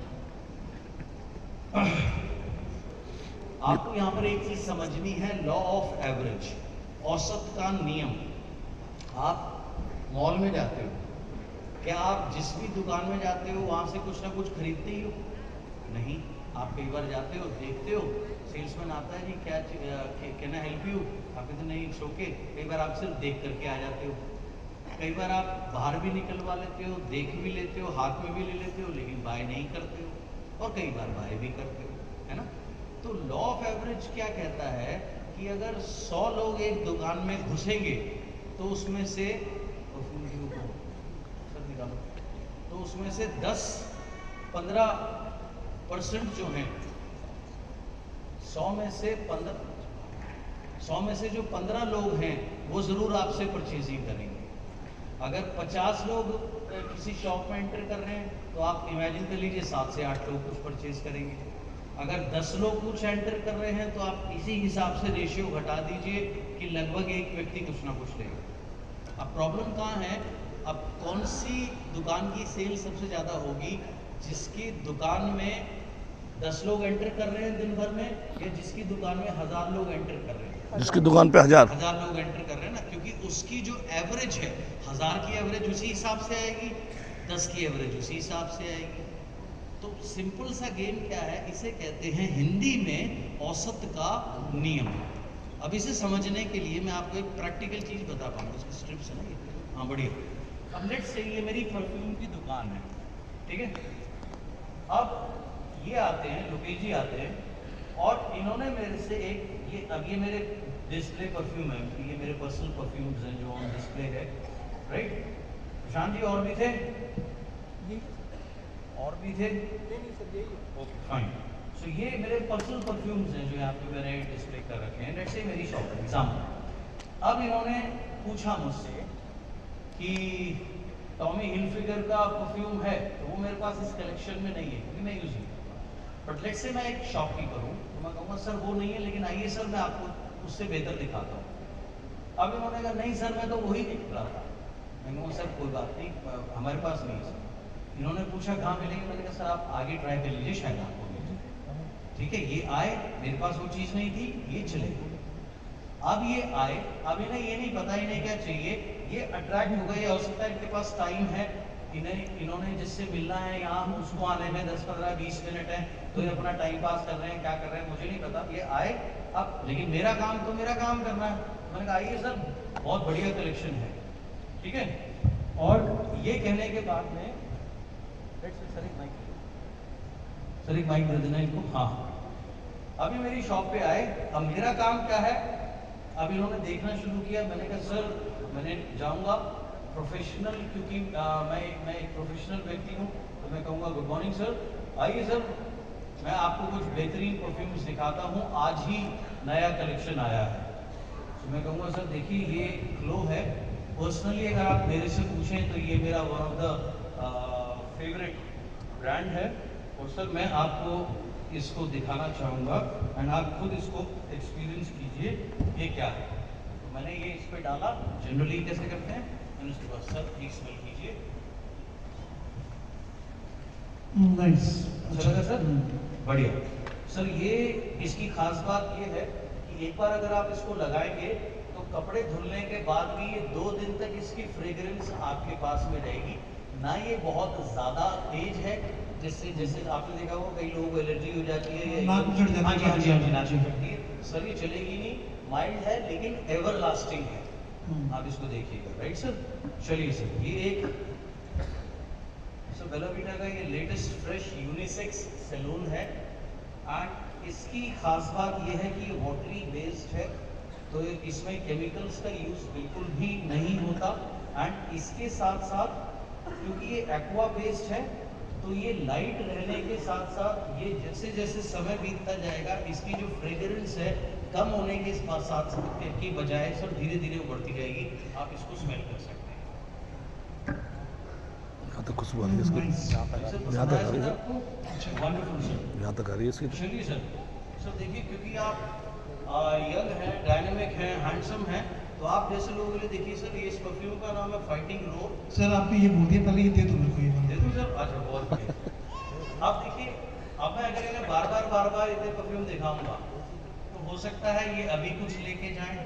आपको यहाँ पर एक चीज समझनी है, लॉ ऑफ एवरेज, औसत का नियम। आप मॉल में जाते हो, क्या आप जिस भी दुकान में जाते हो वहां से कुछ ना कुछ खरीदते ही हो? नहीं, आप कई बार जाते हो, देखते हो, सेल्समैन आता है जी क्या कैन आई हेल्प यू, आप कहते नहीं इट्स ओके। कई बार आप सिर्फ देख करके आ जाते हो, कई बार आप बाहर भी निकलवा लेते हो, देख भी लेते हो, हाथ में भी ले लेते हो, लेकिन बाय नहीं करते हो, और कई बार बाय भी करते हो, है ना। तो लॉ ऑफ एवरेज क्या कहता है कि अगर 100 लोग एक दुकान में घुसेंगे तो उसमें से तो उसमें से 10-15% जो हैं, 100 में से जो 15 लोग हैं वो ज़रूर आपसे परचेजिंग करेंगे। अगर 50 लोग किसी शॉप में एंटर कर रहे हैं तो आप इमेजिन कर लीजिए 7 से 8 लोग कुछ परचेज करेंगे। अगर 10 लोग कुछ एंटर कर रहे हैं तो आप इसी हिसाब से रेशियो घटा दीजिए कि लगभग एक व्यक्ति कुछ ना कुछ लेगा। अब प्रॉब्लम कहाँ है, अब कौन सी दुकान की सेल सबसे ज़्यादा होगी, जिसकी दुकान में 10 लोग एंटर कर रहे हैं दिन भर में, या जिसकी दुकान में 1000 लोग एंटर कर रहे हैं? जिसकी दुकान पे 1000 लोग एंटर कर रहे हैं ना, क्योंकि उसकी जो एवरेज है, 1000 की एवरेज उसी हिसाब से आएगी, 10 की एवरेज उसी हिसाब से आएगी। तो सिंपल सा गेम क्या है, इसे कहते हैं हिंदी में औसत का नियम। अब इसे समझने के लिए मैं आपको एक प्रैक्टिकल चीज बता पाऊंगा, इसकी स्ट्रिप्स है ना ये, हाँ बढ़िया। अब लेट्स से ये मेरी परफ्यूम की दुकान है, ठीक है। अब ये आते हैं, लोकेश जी आते हैं, और इन्होंने मेरे से अब ये मेरे डिस्प्ले परफ्यूम है, ये मेरे पर्सनल परफ्यूम्स हैं जो ऑन डिस्प्ले है, राइट। प्रशांत जी और भी थे? और भी थे? Okay fine. सो ये मेरे पर्सनल परफ्यूम्स हैं जो यहाँ पे मैंने डिस्प्ले कर रखे हैं। लेट्स से मेरी शॉप है एग्जाम्पल। अब इन्होंने पूछा मुझसे कि टॉमी हिलफिगर का परफ्यूम है, तो वो मेरे पास इस कलेक्शन में नहीं है क्योंकि मैं यूज नहीं करता। बट लेट्स से मैं एक शॉपकीपर हूँ, तो मैं कहूँगा सर वो नहीं है, लेकिन आइए सर मैं आपको उससे बेहतर दिखाता हूँ। अब इन्होंने कहा नहीं सर मैं तो वही दिख रहा था। मैं कहूँगा सर कोई बात नहीं, हमारे पास नहीं है सर। इन्होंने पूछा कहाँ मिलेंगे, मैंने कहा सर आप आगे ट्राई कर लीजिए, शायद आपको मिले। ठीक है, ये आए, मेरे पास वो चीज़ नहीं थी, ये चले गए। अब ये आए, अब इन्हें ये नहीं पता इन्हें क्या चाहिए, ये अट्रैक्ट हो गए, हो सकता है इनके पास टाइम है, इन्होंने जिससे मिलना है यहाँ उसको आने में 10, 15, 20 मिनट है, तो ये अपना टाइम पास कर रहे हैं, क्या कर रहे हैं मुझे नहीं पता। ये आए अब, लेकिन मेरा काम तो मेरा काम करना है। मैंने कहा आइए सर बहुत बढ़िया कलेक्शन है, ठीक है। और ये कहने के बाद में सर एक माइक दे देना इनको, हाँ। अभी मेरी शॉप पे आए, अब मेरा काम क्या है, अब इन्होंने देखना शुरू किया। मैंने कहा सर मैंने जाऊंगा प्रोफेशनल, क्योंकि मैं एक प्रोफेशनल व्यक्ति हूँ, तो मैं कहूँगा गुड मॉर्निंग सर, आइए सर मैं आपको कुछ बेहतरीन परफ्यूम्स दिखाता हूँ, आज ही नया कलेक्शन आया है। तो मैं कहूँगा सर देखिए ये ग्लो है, पर्सनली अगर आप मेरे से पूछें तो ये मेरा one of the favourite brand है, और सर मैं आपको इसको दिखाना चाहूँगा एंड आप खुद इसको एक्सपीरियंस कीजिए ये क्या है। तो मैंने ये इस पे डाला, जनरली कैसे करते हैं, मैंने उसके बाद सर प्लीज स्मेल कीजिए। नाइस, अच्छा लगा सर? बढ़िया सर। ये इसकी खास बात ये है कि एक बार अगर आप इसको लगाएंगे तो कपड़े धुलने के बाद भी ये 2 दिन तक इसकी फ्रेग्रेंस आपके पास में रहेगी। ना ये बहुत ज़्यादा तेज है, जिससे जैसे आपने देखा होगा कई लोगों को एलर्जी हो जाती है या नाक चढ़ जाती है। हाँ जी हाँ जी हाँ जी, नाक चढ़ती है। सर ये चलेगी नहीं, माइल्ड है लेकिन एवर लास्टिंग है। आप इसको देखिएगा, राइट सर। चलिए सर, ये एक सर बेला वीटा का ये लेटेस्ट फ्रेश यूनिसेक्स सैलून है, एंड इसकी खास बात ये है कि ये वाटरी बेस्ड है, तो इसमें केमिकल्स का यूज बिल्कुल भी नहीं होता। एंड इसके साथ साथ क्योंकि ये एक्वा बेस्ड है, तो ये लाइट रहने के साथ साथ ये जैसे जैसे समय बीतता जाएगा इसकी जो फ्रेग्रेंस है कम होने के साथ की बजाय सर धीरे धीरे बढ़ती जाएगी। आप इसको स्मेल कर सकते हैं। यहाँ तक खुशबू आ रही है इसकी, यहाँ तक आ रही है, वंडरफुल सर, यहाँ तक आ रही है इसकी। चलिए सर। सर देखिए क्योंकि आप यंग हैं, डायनेमिक हैं, हैंडसम हैं, तो आप जैसे लोगों के लिए देखिए सर ये इस परफ्यूम का नाम है फाइटिंग रोड। सर आपने ये बोल दिया, पहले ये दे दो मेरे को, ये दे दूं सर? अच्छा बहुत बढ़िया। अब देखिए, अब मैं अगर इन्हें बार बार इतने परफ्यूम दिखाऊंगा तो हो सकता है ये अभी कुछ लेके जाएं,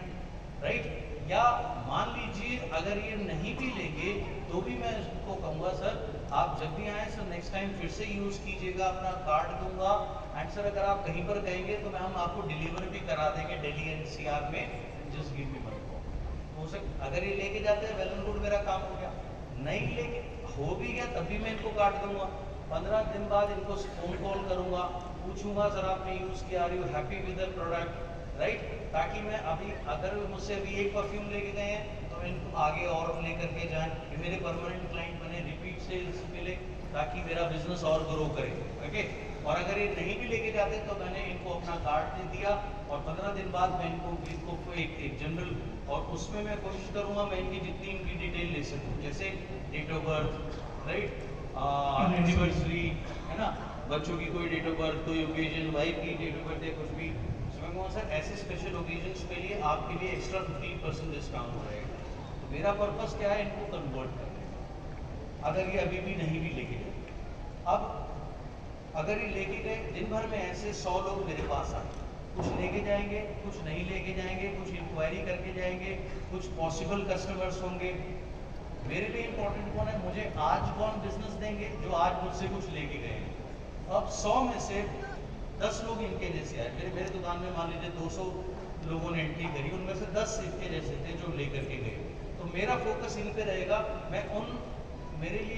राइट। या मान लीजिए अगर ये नहीं भी लेंगे तो भी मैं इसको कहूँगा सर आप जब भी आए सर नेक्स्ट टाइम फिर से यूज़ कीजिएगा, अपना कार्ड दूंगा। एंड सर अगर आप कहीं पर कहेंगे तो मैं हम आपको डिलीवर भी करा देंगे दिल्ली NCR में, जस्ट गिव मी मनी। हो सकता अगर ये लेके जाते हैं वेल एंड गुड, मेरा काम हो गया। नहीं लेके हो भी गया तब भी मैं इनको काट दूंगा। 15 दिन बाद इनको फोन कॉल करूंगा, पूछूंगा सर आपने यूज़ किया, are you happy with the product, right. ताकि मैं अभी अगर मुझसे अभी एक परफ्यूम लेके गए हैं तो इनको आगे और लेकर के जाएं, कि मेरे परमानेंट क्लाइंट बने, रिपीट सेल्स मिले, ताकि मेरा बिजनेस और ग्रो करे, ओके। और अगर ये नहीं भी लेके जाते तो मैंने इनको अपना कार्ड दे दिया, और 15 दिन बाद मैं इनको एक जनरल, और उसमें मैं कोशिश करूंगा मैं इनकी जितनी इनकी डिटेल ले सकूं, जैसे date of birth, right, anniversary है ना, बच्चों की कोई डेट ऑफ बर्थ, कोई ओकेजन, वाइफ की डेट ऑफ बर्थ है, कुछ भी। मैं कहूँगा सर ऐसे स्पेशल ओकेजन्स के लिए आपके लिए एक्स्ट्रा 15% डिस्काउंट हो रहेगा। तो मेरा पर्पस क्या है, इनको कन्वर्ट करने का, अगर ये अभी भी नहीं भी लेके जाए। अब अगर ये लेके गए, दिन भर में ऐसे 100 लोग मेरे पास आए, कुछ लेके जाएंगे, कुछ नहीं लेके जाएंगे, कुछ इंक्वायरी करके जाएंगे, कुछ पॉसिबल कस्टमर्स होंगे। मेरे लिए इंपॉर्टेंट कौन है, मुझे आज कौन बिजनेस देंगे, जो आज मुझसे कुछ लेके गए हैं। अब 100 में से 10 लोग इनके जैसे आए, मेरे दुकान में मान लीजिए 200 लोगों ने एंट्री करी, उनमें से 10 इनके जैसे थे जो लेकर के गए। तो मेरा फोकस इन पे रहेगा। मैं उन, मेरे लिए